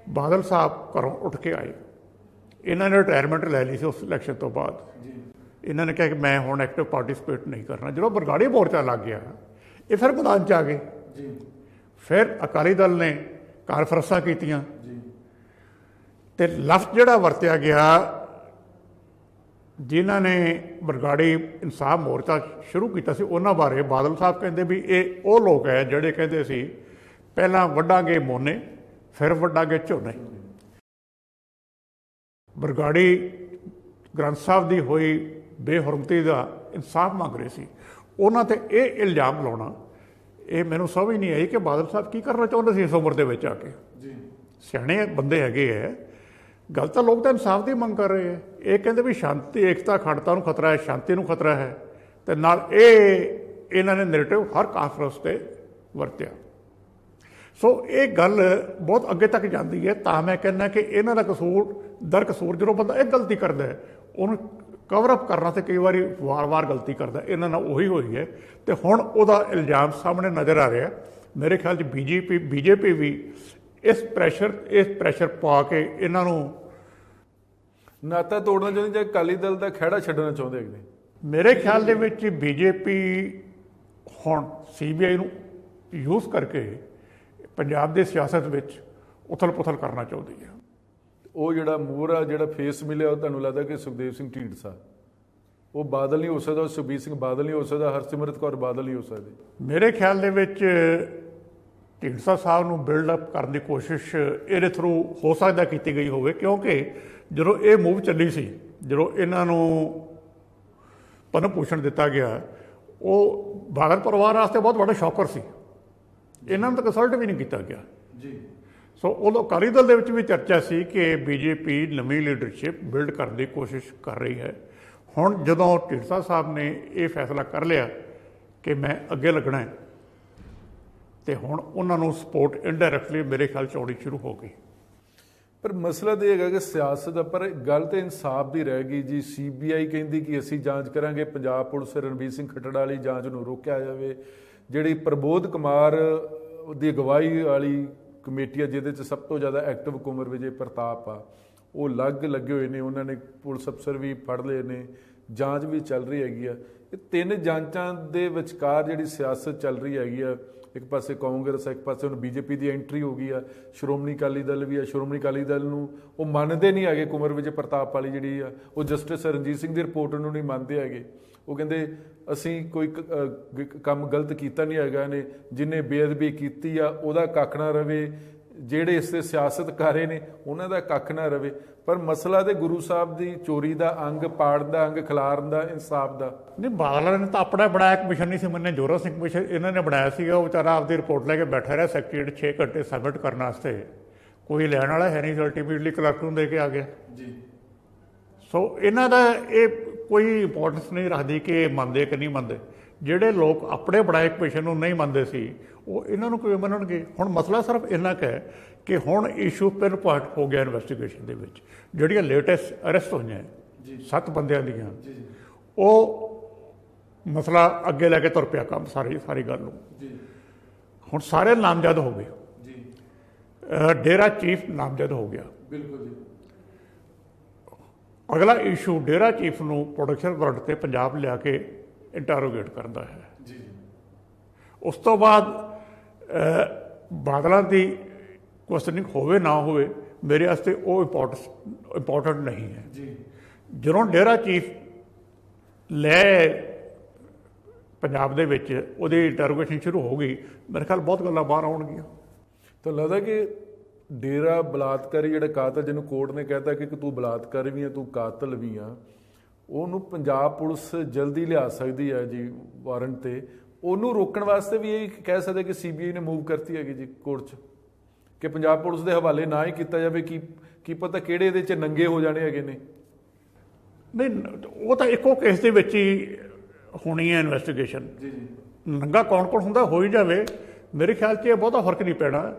ਬਾਦਲ ਸਾਹਿਬ ਘਰੋਂ ਉੱਠ ਕੇ ਆਏ। ਇਹਨਾਂ ਨੇ ਰਿਟਾਇਰਮੈਂਟ ਲੈ ਲਈ ਸੀ ਉਸ ਇਲੈਕਸ਼ਨ ਤੋਂ ਬਾਅਦ। ਇਹਨਾਂ ਨੇ ਕਿਹਾ ਕਿ ਮੈਂ ਹੁਣ ਐਕਟਿਵ ਪਾਰਟਿਸਿਪੇਟ ਨਹੀਂ ਕਰਨਾ। ਜਦੋਂ ਬਰਗਾੜੀ ਮੋਰਚਾ ਲੱਗ ਗਿਆ, ਇਹ ਫਿਰ ਮੈਦਾਨ 'ਚ ਆ ਗਏ। ਫਿਰ ਅਕਾਲੀ ਦਲ ਨੇ ਕਾਨਫਰੰਸਾਂ ਕੀਤੀਆਂ ਤੇ ਲਫ਼ਜ਼ ਜਿਹੜਾ ਵਰਤਿਆ ਗਿਆ, ਜਿਨ੍ਹਾਂ ਨੇ ਬਰਗਾੜੀ ਇਨਸਾਫ ਮੋਰਚਾ ਸ਼ੁਰੂ ਕੀਤਾ ਸੀ ਉਹਨਾਂ ਬਾਰੇ ਬਾਦਲ ਸਾਹਿਬ ਕਹਿੰਦੇ ਵੀ ਇਹ ਉਹ ਲੋਕ ਹੈ ਜਿਹੜੇ ਕਹਿੰਦੇ ਸੀ ਪਹਿਲਾਂ ਵੱਢਾਂਗੇ ਮੋਨੇ ਫਿਰ ਵੱਢਾਂਗੇ ਝੋਨੇ। ਬਰਗਾੜੀ ਗ੍ਰੰਥ ਸਾਹਿਬ ਦੀ ਹੋਈ ਬੇਹਰਮਤੀ ਦਾ ਇਨਸਾਫ ਮੰਗ ਰਹੇ ਸੀ। ਉਹਨਾਂ ਤੇ ਇਹ ਇਲਜ਼ਾਮ ਲਾਉਣਾ, ਇਹ ਮੈਨੂੰ ਸਮਝ ਨਹੀਂ ਆਈ ਕਿ ਬਾਦਲ ਸਾਹਿਬ ਕੀ ਕਰਨਾ ਚਾਹੁੰਦੇ ਸੀ ਇਸ ਉਮਰ ਦੇ ਵਿੱਚ ਆ ਕੇ। ਸਿਆਣੇ ਬੰਦੇ ਹੈਗੇ ਹੈ, ਗੱਲ ਤਾਂ ਲੋਕ ਤਾਂ ਇਨਸਾਫ ਦੀ ਮੰਗ ਕਰ ਰਹੇ ਹੈ। ਇਹ ਕਹਿੰਦੇ ਵੀ ਸ਼ਾਂਤੀ ਏਕਤਾ ਅਖੰਡਤਾ ਨੂੰ ਖਤਰਾ ਹੈ, ਸ਼ਾਂਤੀ ਨੂੰ ਖਤਰਾ ਹੈ, ਤੇ ਨਾਲ ਇਹਨਾਂ ਨੇ ਨੈਰੇਟਿਵ ਹਰ ਕਾਨਫਰੰਸ ਤੇ ਵਰਤਿਆ। ਸੋ ਇਹ ਗੱਲ ਬਹੁਤ ਅੱਗੇ ਤੱਕ ਜਾਂਦੀ ਹੈ। ਤਾਂ ਮੈਂ ਕਹਿੰਦਾ ਕਿ ਇਹਨਾਂ ਦਾ ਕਸੂਰ ਦਰਕਸੂਰ, ਜਦੋਂ ਬੰਦਾ ਇਹ ਗਲਤੀ ਕਰਦਾ ਹੈ ਉਹਨੂੰ ਕਵਰ ਅਪ ਕਰਨਾ ਤੇ ਕਈ ਵਾਰੀ ਵਾਰ-ਵਾਰ ਗਲਤੀ ਕਰਦਾ। ਇਹਨਾਂ ਨਾਲ ਉਹੀ ਹੋਈ ਹੈ ਤੇ ਹੁਣ ਉਹਦਾ ਇਲਜ਼ਾਮ ਸਾਹਮਣੇ ਨਜ਼ਰ ਆ ਰਿਹਾ। ਮੇਰੇ ਖਿਆਲ 'ਚ ਬੀਜੇਪੀ ਵੀ ਇਸ ਪ੍ਰੈਸ਼ਰ ਪਾ ਕੇ ਇਹਨਾਂ ਨੂੰ ਨਾਤਾ ਤੋੜਨਾ ਚਾਹੁੰਦੇ ਜਾਂ ਅਕਾਲੀ ਦਲ ਦਾ ਖਹਿੜਾ ਛੱਡਣਾ ਚਾਹੁੰਦੇ ਨੇ। ਮੇਰੇ ਖਿਆਲ ਦੇ ਵਿੱਚ ਬੀਜੇਪੀ ਹੁਣ CBI ਨੂੰ ਯੂਜ਼ ਕਰਕੇ ਪੰਜਾਬ ਦੀ ਸਿਆਸਤ ਵਿੱਚ ਉਥਲ-ਪੁਥਲ ਕਰਨਾ ਚਾਹੁੰਦੀ ਹੈ। ਉਹ ਜਿਹੜਾ ਮੂਹਰਾ ਜਿਹੜਾ ਫੇਸ ਮਿਲਿਆ, ਉਹ ਤੁਹਾਨੂੰ ਲੱਗਦਾ ਕਿ ਸੁਖਦੇਵ ਸਿੰਘ ਢੀਂਡਸਾ, ਉਹ ਬਾਦਲ ਨਹੀਂ ਹੋ ਸਕਦਾ, ਸੁਖਬੀਰ ਸਿੰਘ ਬਾਦਲ ਨਹੀਂ ਹੋ ਸਕਦਾ, ਹਰਸਿਮਰਤ ਕੌਰ ਬਾਦਲ ਨਹੀਂ ਹੋ ਸਕਦੀ? ਮੇਰੇ ਖਿਆਲ ਦੇ ਵਿੱਚ ਢੀਂਡਸਾ ਸਾਹਿਬ ਨੂੰ ਬਿਲਡ ਅਪ ਕਰਨ ਦੀ ਕੋਸ਼ਿਸ਼ ਇਹਦੇ ਥਰੂ ਹੋ ਸਕਦਾ ਕੀਤੀ ਗਈ ਹੋਵੇ, ਕਿਉਂਕਿ ਜਦੋਂ ਇਹ ਮੂਵ ਚੱਲੀ ਸੀ, ਜਦੋਂ ਇਹਨਾਂ ਨੂੰ ਪਦਮ ਭੂਸ਼ਣ ਦਿੱਤਾ ਗਿਆ, ਉਹ ਬਾਦਲ ਪਰਿਵਾਰ ਵਾਸਤੇ ਬਹੁਤ ਵੱਡਾ ਸ਼ੌਕਰ ਸੀ। ਇਹਨਾਂ ਨੂੰ ਤਾਂ ਕੰਸਲਟ ਵੀ ਨਹੀਂ ਕੀਤਾ ਗਿਆ। ਸੋ ਉਦੋਂ ਅਕਾਲੀ ਦਲ ਦੇ ਵਿੱਚ ਵੀ ਚਰਚਾ ਸੀ ਕਿ ਬੀਜੇਪੀ ਨਵੀਂ ਲੀਡਰਸ਼ਿਪ ਬਿਲਡ ਕਰਨ ਦੀ ਕੋਸ਼ਿਸ਼ ਕਰ ਰਹੀ ਹੈ। ਹੁਣ ਜਦੋਂ ਢੀਂਡਸਾ ਸਾਹਿਬ ਨੇ ਇਹ ਫੈਸਲਾ ਕਰ ਲਿਆ ਕਿ ਮੈਂ ਅੱਗੇ ਲੱਗਣਾ ਹੈ, ਤੇ ਹੁਣ ਉਹਨਾਂ ਨੂੰ ਸਪੋਰਟ ਇਨਡਾਇਰੈਕਟਲੀ ਮੇਰੇ ਖਿਆਲ 'ਚ ਆਉਣੀ ਸ਼ੁਰੂ ਹੋ ਗਈ। ਪਰ ਮਸਲਾ ਤਾਂ ਇਹ ਹੈਗਾ ਕਿ ਸਿਆਸਤ ਦਾ, ਪਰ ਗੱਲ ਤਾਂ ਇਨਸਾਫ ਦੀ ਰਹਿ ਗਈ ਜੀ। CBI ਕਹਿੰਦੀ ਕਿ ਅਸੀਂ ਜਾਂਚ ਕਰਾਂਗੇ, ਪੰਜਾਬ ਪੁਲਿਸ ਰਣਬੀਰ ਸਿੰਘ ਖੱਟੜ ਵਾਲੀ ਜਾਂਚ ਨੂੰ ਰੋਕਿਆ ਜਾਵੇ। ਜਿਹੜੀ ਪ੍ਰਬੋਧ ਕੁਮਾਰ ਦੀ ਅਗਵਾਈ ਵਾਲੀ ਕਮੇਟੀ ਆ, ਜਿਹਦੇ 'ਚ ਸਭ ਤੋਂ ਜ਼ਿਆਦਾ ਐਕਟਿਵ ਕੁੰਵਰ ਵਿਜੇ ਪ੍ਰਤਾਪ ਆ, ਉਹ ਲੱਗੇ ਹੋਏ ਨੇ। ਉਹਨਾਂ ਨੇ ਪੁਲਿਸ ਅਫਸਰ ਵੀ ਫੜ ਲਏ ਨੇ, ਜਾਂਚ ਵੀ ਚੱਲ ਰਹੀ ਹੈਗੀ ਆ। ਇਹ ਤਿੰਨ ਜਾਂਚਾਂ ਦੇ ਵਿਚਕਾਰ ਜਿਹੜੀ ਸਿਆਸਤ ਚੱਲ ਰਹੀ ਹੈਗੀ ਆ, ਇੱਕ ਪਾਸੇ ਕਾਂਗਰਸ, ਇੱਕ ਪਾਸੇ ਹੁਣ BJP ਦੀ ਐਂਟਰੀ ਹੋ ਗਈ ਆ, ਸ਼੍ਰੋਮਣੀ ਅਕਾਲੀ ਦਲ ਵੀ ਆ। ਸ਼੍ਰੋਮਣੀ ਅਕਾਲੀ ਦਲ ਨੂੰ ਉਹ ਮੰਨਦੇ ਨਹੀਂ ਹੈਗੇ, ਕੁੰਵਰ ਵਿਜੇ ਪ੍ਰਤਾਪ ਵਾਲੀ ਜਿਹੜੀ ਆ, ਉਹ ਜਸਟਿਸ ਰਣਜੀਤ ਸਿੰਘ ਦੀ ਰਿਪੋਰਟ ਨੂੰ ਨਹੀਂ ਮੰਨਦੇ ਹੈਗੇ। ਉਹ ਕਹਿੰਦੇ ਅਸੀਂ ਕੋਈ ਕੰਮ ਗਲਤ ਕੀਤਾ ਨਹੀਂ ਹੈਗਾ ਨੇ, ਜਿਹਨੇ ਬੇਅਦਬੀ ਕੀਤੀ ਆ ਉਹਦਾ ਕੱਖ ਨਾ ਰਵੇ, ਜਿਹੜੇ ਇਸ ਦੇ ਸਿਆਸਤਕਾਰੇ ਨੇ ਉਹਨਾਂ ਦਾ ਕੱਖ ਨਾ ਰਵੇ, ਪਰ ਮਸਲਾ ਤੇ ਗੁਰੂ ਸਾਹਿਬ ਦੀ ਚੋਰੀ ਦਾ ਅੰਗ, ਪਾੜ ਦਾ ਅੰਗ, ਖਿਲਾਰਨ ਦਾ, ਇਨਸਾਫ ਦਾ। ਨਹੀਂ, ਬਾਦਲਾਂ ਨੇ ਤਾਂ ਆਪਣਾ ਬਣਾਇਆ ਕਮਿਸ਼ਨ ਨਹੀਂ ਸੀ ਮੰਨੇ, ਜੋਰਾ ਸਿੰਘ ਕਮਿਸ਼ਨ ਇਹਨਾਂ ਨੇ ਬਣਾਇਆ ਸੀਗਾ। ਉਹ ਵਿਚਾਰਾ ਆਪਦੀ ਰਿਪੋਰਟ ਲੈ ਕੇ ਬੈਠਾ ਰਿਹਾ ਸੈਕਟਰੀਏਟ 6 ਘੰਟੇ ਸਬਮਿਟ ਕਰਨ ਵਾਸਤੇ, ਕੋਈ ਲੈਣ ਵਾਲਾ ਹੈ ਨਹੀਂ, ਅਲਟੀਮੇਟਲੀ ਕਲਰਕ ਨੂੰ ਦੇ ਕੇ ਆ ਗਿਆ ਜੀ। ਸੋ ਇਹਨਾਂ ਦਾ ਇਹ ਕੋਈ ਇੰਪੋਰਟੈਂਸ ਨਹੀਂ ਰੱਖਦੀ ਕਿ ਮੰਨਦੇ ਕਿ ਨਹੀਂ ਮੰਨਦੇ। ਜਿਹੜੇ ਲੋਕ ਆਪਣੇ ਬਣਾਏ ਕਮਿਸ਼ਨ ਨੂੰ ਨਹੀਂ ਮੰਨਦੇ ਸੀ ਉਹ ਇਹਨਾਂ ਨੂੰ ਕਿਵੇਂ ਮੰਨਣਗੇ। ਹੁਣ ਮਸਲਾ ਸਿਰਫ ਇੰਨਾ ਕੁ ਹੈ ਕਿ ਹੁਣ ਇਸ਼ੂ ਪਿਨ ਪੁਆਇੰਟ ਹੋ ਗਿਆ ਇਨਵੈਸਟੀਗੇਸ਼ਨ ਦੇ ਵਿੱਚ। ਜਿਹੜੀਆਂ ਲੇਟੈਸਟ ਅਰੈਸਟ ਹੋਈਆਂ 7 ਬੰਦਿਆਂ ਦੀਆਂ, ਉਹ ਮਸਲਾ ਅੱਗੇ ਲੈ ਕੇ ਤੁਰ ਪਿਆ ਕੰਮ ਸਾਰੀ ਗੱਲ ਨੂੰ। ਹੁਣ ਸਾਰੇ ਨਾਮਜ਼ਦ ਹੋ ਗਏ, ਡੇਰਾ ਚੀਫ ਨਾਮਜ਼ਦ ਹੋ ਗਿਆ। ਬਿਲਕੁਲ ਜੀ। ਅਗਲਾ ਇਸ਼ੂ ਡੇਰਾ ਚੀਫ ਨੂੰ ਪ੍ਰੋਡਕਸ਼ਨ ਵਾਰੰਟ ਤੇ ਪੰਜਾਬ ਲਿਆ ਕੇ ਇੰਟਰੋਗੇਟ ਕਰਦਾ ਹੈ ਜੀ। ਉਸ ਤੋਂ ਬਾਅਦ ਬਾਦਲਾਂ ਦੀ ਕੁਐਸਚਨਿੰਗ ਹੋਵੇ ਨਾ ਹੋਵੇ, ਮੇਰੇ ਵਾਸਤੇ ਉਹ ਇੰਪੋਰਟੈਂਟ ਨਹੀਂ ਹੈ ਜੀ। ਜਦੋਂ ਡੇਰਾ ਚੀਫ ਲੈ ਪੰਜਾਬ ਦੇ ਵਿੱਚ ਉਹਦੀ ਇੰਟਰੋਗੇਸ਼ਨ ਸ਼ੁਰੂ ਹੋ ਗਈ, ਮੇਰੇ ਖਿਆਲ ਬਹੁਤ ਗੱਲਾਂ ਬਾਹਰ ਆਉਣਗੀਆਂ। ਤਾਂ ਲੱਗਦਾ ਕਿ ਡੇਰਾ ਬਲਾਤਕਾਰੀ ਜਿਹੜਾ ਕਾਤਲ, ਜਿਹਨੂੰ ਕੋਰਟ ਨੇ ਕਹਿਤਾ ਕਿ ਤੂੰ ਬਲਾਤਕਾਰੀ ਵੀ ਆ, ਤੂੰ ਕਾਤਲ ਵੀ ਆ, ਉਹਨੂੰ ਪੰਜਾਬ ਪੁਲਿਸ ਜਲਦੀ ਲਿਆ ਸਕਦੀ ਹੈ ਜੀ ਵਾਰੰਟ ਤੇ। ਉਹਨੂੰ ਰੋਕਣ ਵਾਸਤੇ ਵੀ ਇਹ ਕਹਿ ਸਕਦੇ ਕਿ ਸੀਬੀਆਈ ਨੇ ਮੂਵ ਕਰਤੀ ਹੈਗੀ ਜੀ ਕੋਰਟ 'ਚ, ਕਿ ਪੰਜਾਬ ਪੁਲਿਸ ਦੇ ਹਵਾਲੇ ਨਾ ਹੀ ਕੀਤਾ ਜਾਵੇ। ਕੀ ਪਤਾ ਕਿਹੜੇ ਇਹਦੇ 'ਚ ਨੰਗੇ ਹੋ ਜਾਣੇ ਹੈਗੇ ਨੇ। ਨਹੀਂ, ਉਹ ਤਾਂ ਇੱਕੋ ਕੇਸ ਦੇ ਵਿੱਚ ਹੀ ਹੋਣੀ ਹੈ ਇਨਵੈਸਟੀਗੇਸ਼ਨ। ਜੀ ਜੀ। ਨੰਗਾ ਕੌਣ ਕੌਣ ਹੁੰਦਾ ਹੋ ਹੀ ਜਾਵੇ, ਮੇਰੇ ਖਿਆਲ 'ਚ ਇਹ ਬਹੁਤਾ ਫਰਕ ਨਹੀਂ ਪੈਣਾ।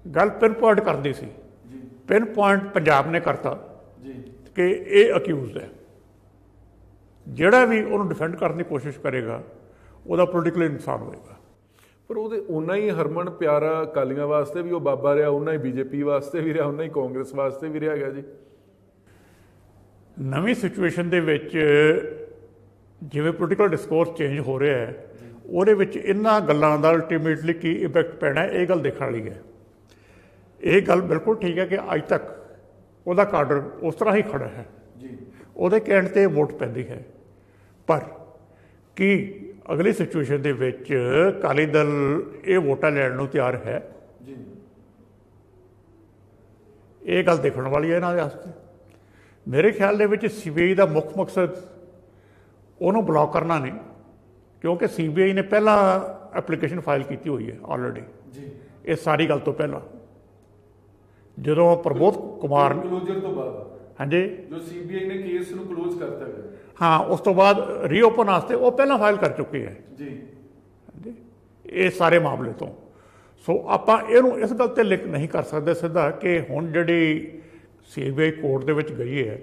ਗੱਲ ਪਿਨ ਪੁਆਇੰਟ ਕਰਦੀ ਸੀ, ਪਿਨ ਪੁਆਇੰਟ ਪੰਜਾਬ ਨੇ ਕਰਤਾ ਜੀ ਕਿ ਇਹ ਅਕਿਊਜ਼ਡ ਹੈ। ਜਿਹੜਾ ਵੀ ਉਹਨੂੰ ਡਿਫੈਂਡ ਕਰਨ ਦੀ ਕੋਸ਼ਿਸ਼ ਕਰੇਗਾ ਉਹਦਾ ਪੋਲੀਟੀਕਲ ਨੁਕਸਾਨ ਹੋਏਗਾ। ਪਰ ਉਹਦੇ ਓਨਾ ਹੀ ਹਰਮਨ ਪਿਆਰਾ ਅਕਾਲੀਆਂ ਵਾਸਤੇ ਵੀ ਉਹ ਬਾਬਾ ਰਿਹਾ, ਓਨਾ ਹੀ ਬੀਜੇਪੀ ਵਾਸਤੇ ਵੀ ਰਿਹਾ, ਓਨਾ ਹੀ ਕਾਂਗਰਸ ਵਾਸਤੇ ਵੀ ਰਿਹਾ ਹੈਗਾ ਜੀ। ਨਵੀਂ ਸਿਚੁਏਸ਼ਨ ਦੇ ਵਿੱਚ ਜਿਵੇਂ ਪੋਲੀਟੀਕਲ ਡਿਸਕੋਰਸ ਚੇਂਜ ਹੋ ਰਿਹਾ ਹੈ, ਉਹਦੇ ਵਿੱਚ ਇਹਨਾਂ ਗੱਲਾਂ ਦਾ ਅਲਟੀਮੇਟਲੀ ਕੀ ਇੰਪੈਕਟ ਪੈਣਾ, ਇਹ ਗੱਲ ਦੇਖਣ ਵਾਲੀ ਹੈ। ਇਹ ਗੱਲ ਬਿਲਕੁਲ ਠੀਕ ਹੈ ਕਿ ਅੱਜ ਤੱਕ ਉਹਦਾ ਕਾਡਰ ਉਸ ਤਰ੍ਹਾਂ ਹੀ ਖੜਾ ਹੈ ਜੀ, ਉਹਦੇ ਕਹਿਣ 'ਤੇ ਵੋਟ ਪੈਂਦੀ ਹੈ। ਪਰ ਕੀ ਅਗਲੀ ਸਿਚੁਏਸ਼ਨ ਦੇ ਵਿੱਚ ਅਕਾਲੀ ਦਲ ਇਹ ਵੋਟਾਂ ਲੈਣ ਨੂੰ ਤਿਆਰ ਹੈ? ਜੀ, ਇਹ ਗੱਲ ਦੇਖਣ ਵਾਲੀ ਹੈ ਇਹਨਾਂ ਦੇ ਵਾਸਤੇ। ਮੇਰੇ ਖਿਆਲ ਦੇ ਵਿੱਚ ਸੀਬੀਆਈ ਦਾ ਮੁੱਖ ਮਕਸਦ ਉਹਨੂੰ ਬਲੌਕ ਕਰਨਾ ਨਹੀਂ, ਕਿਉਂਕਿ ਸੀਬੀਆਈ ਨੇ ਪਹਿਲਾਂ ਐਪਲੀਕੇਸ਼ਨ ਫਾਈਲ ਕੀਤੀ ਹੋਈ ਹੈ ਆਲਰੇਡੀ ਜੀ। ਇਹ ਸਾਰੀ ਗੱਲ ਤੋਂ ਪਹਿਲਾਂ, ਜਦੋਂ ਪ੍ਰਮੋਦ ਕੁਮਾਰ ਕਲੋਜ਼ਰ ਤੋਂ ਬਾਅਦ, ਹਾਂਜੀ, ਜੋ ਸੀਬੀਆਈ ਨੇ ਕੇਸ ਨੂੰ ਕਲੋਜ਼ ਕਰਤਾ ਹੈ। ਹਾਂ, ਉਸ ਤੋਂ ਬਾਅਦ ਰੀਓਪਨ ਵਾਸਤੇ ਉਹ ਪਹਿਲਾਂ ਫਾਈਲ ਕਰ ਚੁੱਕੀ ਹੈ ਜੀ। ਇਹ ਸਾਰੇ ਮਾਮਲੇ ਤੋਂ। ਸੋ ਆਪਾਂ ਇਹਨੂੰ ਇਸ ਗੱਲ ਤੇ ਲਿੰਕ ਨਹੀਂ ਕਰ ਸਕਦੇ ਸਿੱਧਾ ਕਿ ਹੁਣ ਜਿਹੜੀ ਸੀਬੀਆਈ ਕੋਰਟ ਦੇ ਵਿੱਚ ਗਈ ਹੈ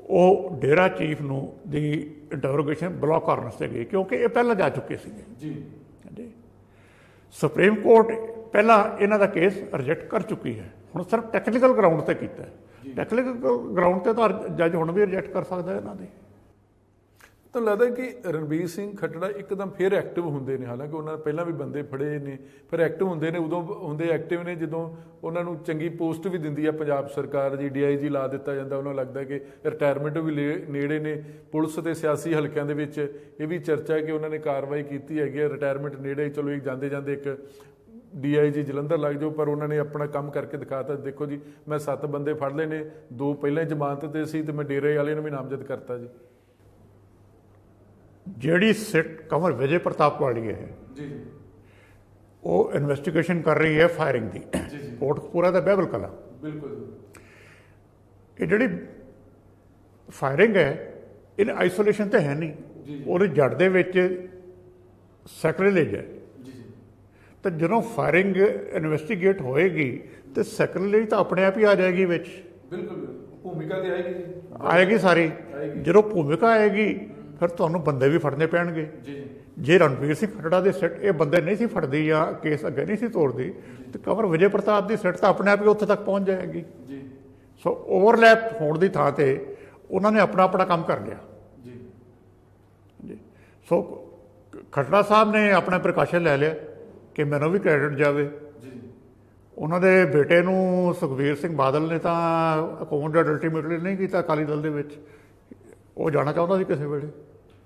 ਉਹ ਡੇਰਾ ਚੀਫ ਨੂੰ ਦੀ ਇੰਟਰੋਗੇਸ਼ਨ ਬਲੌਕ ਕਰਨ ਵਾਸਤੇ ਗਈ, ਕਿਉਂਕਿ ਇਹ ਪਹਿਲਾਂ ਜਾ ਚੁੱਕੇ ਸੀਗੇ ਜੀ। ਹਾਂਜੀ, ਸੁਪਰੀਮ ਕੋਰਟ ਪਹਿਲਾਂ ਇਹਨਾਂ ਦਾ ਕੇਸ ਰਿਜੈਕਟ ਕਰ ਚੁੱਕੀ ਹੈ। ਹੁਣ ਸਿਰਫ ਟੈਕਨੀਕਲ ਗਰਾਊਂਡ ਤੇ ਕੀਤਾ ਹੈ। ਟੈਕਨੀਕਲ ਗਰਾਊਂਡ ਤੇ ਤਾਂ ਜੱਜ ਹੁਣ ਵੀ ਰਿਜੈਕਟ ਕਰ ਸਕਦਾ ਇਹਨਾਂ ਦੀ। ਤਾਂ ਲੱਗਦਾ ਕਿ ਰਣਬੀਰ ਸਿੰਘ ਖੱਟੜਾ ਇੱਕਦਮ ਫਿਰ ਐਕਟਿਵ ਹੁੰਦੇ ਨੇ, ਹਾਲਾਂਕਿ ਉਹਨਾਂ ਨੇ ਪਹਿਲਾਂ ਵੀ ਬੰਦੇ ਫੜੇ ਨੇ, ਫਿਰ ਐਕਟਿਵ ਹੁੰਦੇ ਨੇ। ਉਦੋਂ ਹੁੰਦੇ ਐਕਟਿਵ ਨੇ ਜਦੋਂ ਉਹਨਾਂ ਨੂੰ ਚੰਗੀ ਪੋਸਟ ਵੀ ਦਿੰਦੀ ਹੈ ਪੰਜਾਬ ਸਰਕਾਰ ਜੀ, DIG ਲਾ ਦਿੱਤਾ ਜਾਂਦਾ। ਉਹਨਾਂ ਨੂੰ ਲੱਗਦਾ ਕਿ ਰਿਟਾਇਰਮੈਂਟ ਵੀ ਨੇੜੇ ਨੇ। ਪੁਲਿਸ ਤੇ ਸਿਆਸੀ ਹਲਕਿਆਂ ਦੇ ਵਿੱਚ ਇਹ ਵੀ ਚਰਚਾ ਹੈ ਕਿ ਉਹਨਾਂ ਨੇ ਕਾਰਵਾਈ ਕੀਤੀ ਹੈਗੀ ਹੈ, ਰਿਟਾਇਰਮੈਂਟ ਨੇੜੇ। ਚਲੋ ਇਹ ਜਾਂਦੇ ਜਾਂਦੇ ਇੱਕ DIG ਜਲੰਧਰ ਲੱਗ ਜਾਓ, ਪਰ ਉਹਨਾਂ ਨੇ ਆਪਣਾ ਕੰਮ ਕਰਕੇ ਦਿਖਾਤਾ। ਦੇਖੋ ਜੀ, ਮੈਂ 7 ਬੰਦੇ ਫੜ ਲਏ ਨੇ, 2 ਪਹਿਲਾਂ ਹੀ ਜ਼ਮਾਨਤ ਤੇ ਸੀ ਤੇ ਮੈਂ ਡੇਰੇ ਵਾਲੇ ਨੂੰ ਵੀ ਨਾਮਜ਼ਦ ਕਰਤਾ ਜੀ। ਜਿਹੜੀ ਸਿੱਟ ਕੰਵਰ ਵਿਜੇ ਪ੍ਰਤਾਪ ਵਾਲੀ ਹੈ ਜੀ, ਉਹ ਇਨਵੈਸਟੀਗੇਸ਼ਨ ਕਰ ਰਹੀ ਹੈ ਫਾਇਰਿੰਗ ਦੀ। ਕੋਟਕਪੂਰਾ ਦਾ ਬਹਿਬਲ ਕਲਾਂ, ਬਿਲਕੁਲ। ਇਹ ਜਿਹੜੀ ਫਾਇਰਿੰਗ ਹੈ ਇਹ ਆਈਸੋਲੇਸ਼ਨ ਤੇ ਹੈ ਨਹੀਂ, ਉਹਦੇ ਜੜ ਦੇ ਵਿੱਚ ਸੈਕਰੇਲੇਜ ਹੈ। ਤਾਂ ਜਦੋਂ ਫਾਇਰਿੰਗ ਇਨਵੈਸਟੀਗੇਟ ਹੋਏਗੀ ਤੇ ਸੈਕਰੇਲੇਜ ਤਾਂ ਆਪਣੇ ਆਪ ਹੀ ਆ ਜਾਏਗੀ ਵਿੱਚ। ਬਿਲਕੁਲ, ਭੂਮਿਕਾ ਤੇ ਆਏਗੀ, ਆਏਗੀ ਸਾਰੀ। ਜਦੋਂ ਭੂਮਿਕਾ ਆਏਗੀ ਫਿਰ ਤੁਹਾਨੂੰ ਬੰਦੇ ਵੀ ਫੜਨੇ ਪੈਣਗੇ। ਜੇ ਰਣਬੀਰ ਸਿੰਘ ਖੱਟੜਾ ਦੀ ਸਿੱਟ ਇਹ ਬੰਦੇ ਨਹੀਂ ਸੀ ਫੜਦੀ ਜਾਂ ਕੇਸ ਅੱਗੇ ਨਹੀਂ ਸੀ ਤੋਰਦੀ, ਤੇ ਕੰਵਰ ਵਿਜੇ ਪ੍ਰਤਾਪ ਦੀ ਸਿੱਟ ਤਾਂ ਆਪਣੇ ਆਪ ਹੀ ਉੱਥੇ ਤੱਕ ਪਹੁੰਚ ਜਾਏਗੀ। ਸੋ ਓਵਰਲੈਪ ਹੋਣ ਦੀ ਥਾਂ ਤੇ ਉਹਨਾਂ ਨੇ ਆਪਣਾ ਆਪਣਾ ਕੰਮ ਕਰ ਲਿਆ ਜੀ। ਸੋ ਖੱਟੜਾ ਸਾਹਿਬ ਨੇ ਆਪਣਾ ਪ੍ਰੀਕਾਸ਼ਨ ਲੈ ਲਿਆ ਕਿ ਮੈਨੂੰ ਵੀ ਕ੍ਰੈਡਿਟ ਜਾਵੇ। ਉਹਨਾਂ ਦੇ ਬੇਟੇ ਨੂੰ ਸੁਖਬੀਰ ਸਿੰਘ ਬਾਦਲ ਨੇ ਤਾਂ ਅਕਾਊਂਟਡ ਅਲਟੀਮੇਟਲੀ ਨਹੀਂ ਕੀਤਾ ਅਕਾਲੀ ਦਲ ਦੇ ਵਿੱਚ, ਉਹ ਜਾਣਾ ਚਾਹੁੰਦਾ ਸੀ ਕਿਸੇ ਵੇਲੇ।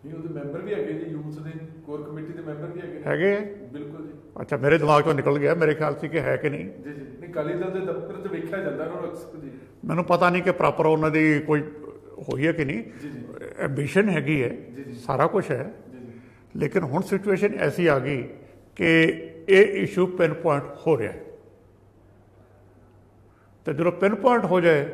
ਨਹੀਂ ਉਹਦੇ ਮੈਂਬਰ ਵੀ ਹੈਗੇ ਜੀ, ਯੂਥ ਦੇ ਕੋਰ ਕਮੇਟੀ ਦੇ ਮੈਂਬਰ ਵੀ ਹੈਗੇ। ਹੈਗੇ? ਬਿਲਕੁਲ ਜੀ। ਅੱਛਾ, ਮੇਰੇ ਦਿਮਾਗ ਚੋਂ ਨਿਕਲ ਗਿਆ, ਮੇਰੇ ਖਿਆਲ ਸੀ ਕਿ ਹੈ ਕਿ ਨਹੀਂ। ਜੀ ਜੀ, ਨਹੀਂ ਅਕਾਲੀ ਦਲ ਦੇ ਦਫ਼ਤਰ 'ਚ ਵੇਖਿਆ ਜਾਂਦਾ ਉਹਨਾਂ ਨੂੰ ਅਕਸਰ ਜੀ। ਮੈਨੂੰ ਪਤਾ ਨਹੀਂ ਕਿ ਪ੍ਰੋਪਰ ਉਹਨਾਂ ਦੀ ਕੋਈ ਹੋਈ ਹੈ ਕਿ ਨਹੀਂ। ਜੀ ਜੀ ਐਂਬੀਸ਼ਨ ਹੈਗੀ ਹੈ, ਸਾਰਾ ਕੁਝ ਹੈ, ਲੇਕਿਨ ਹੁਣ ਸਿਚੁਏਸ਼ਨ ਐਸੀ ਆ ਗਈ ਕਿ ਇਹ ਇਸ਼ੂ ਪਿਨ ਪੁਆਇੰਟ ਹੋ ਰਿਹਾ ਹੈ, ਤੇ ਜਦੋਂ ਪਿਨ ਪੁਆਇੰਟ ਹੋ ਜਾਏ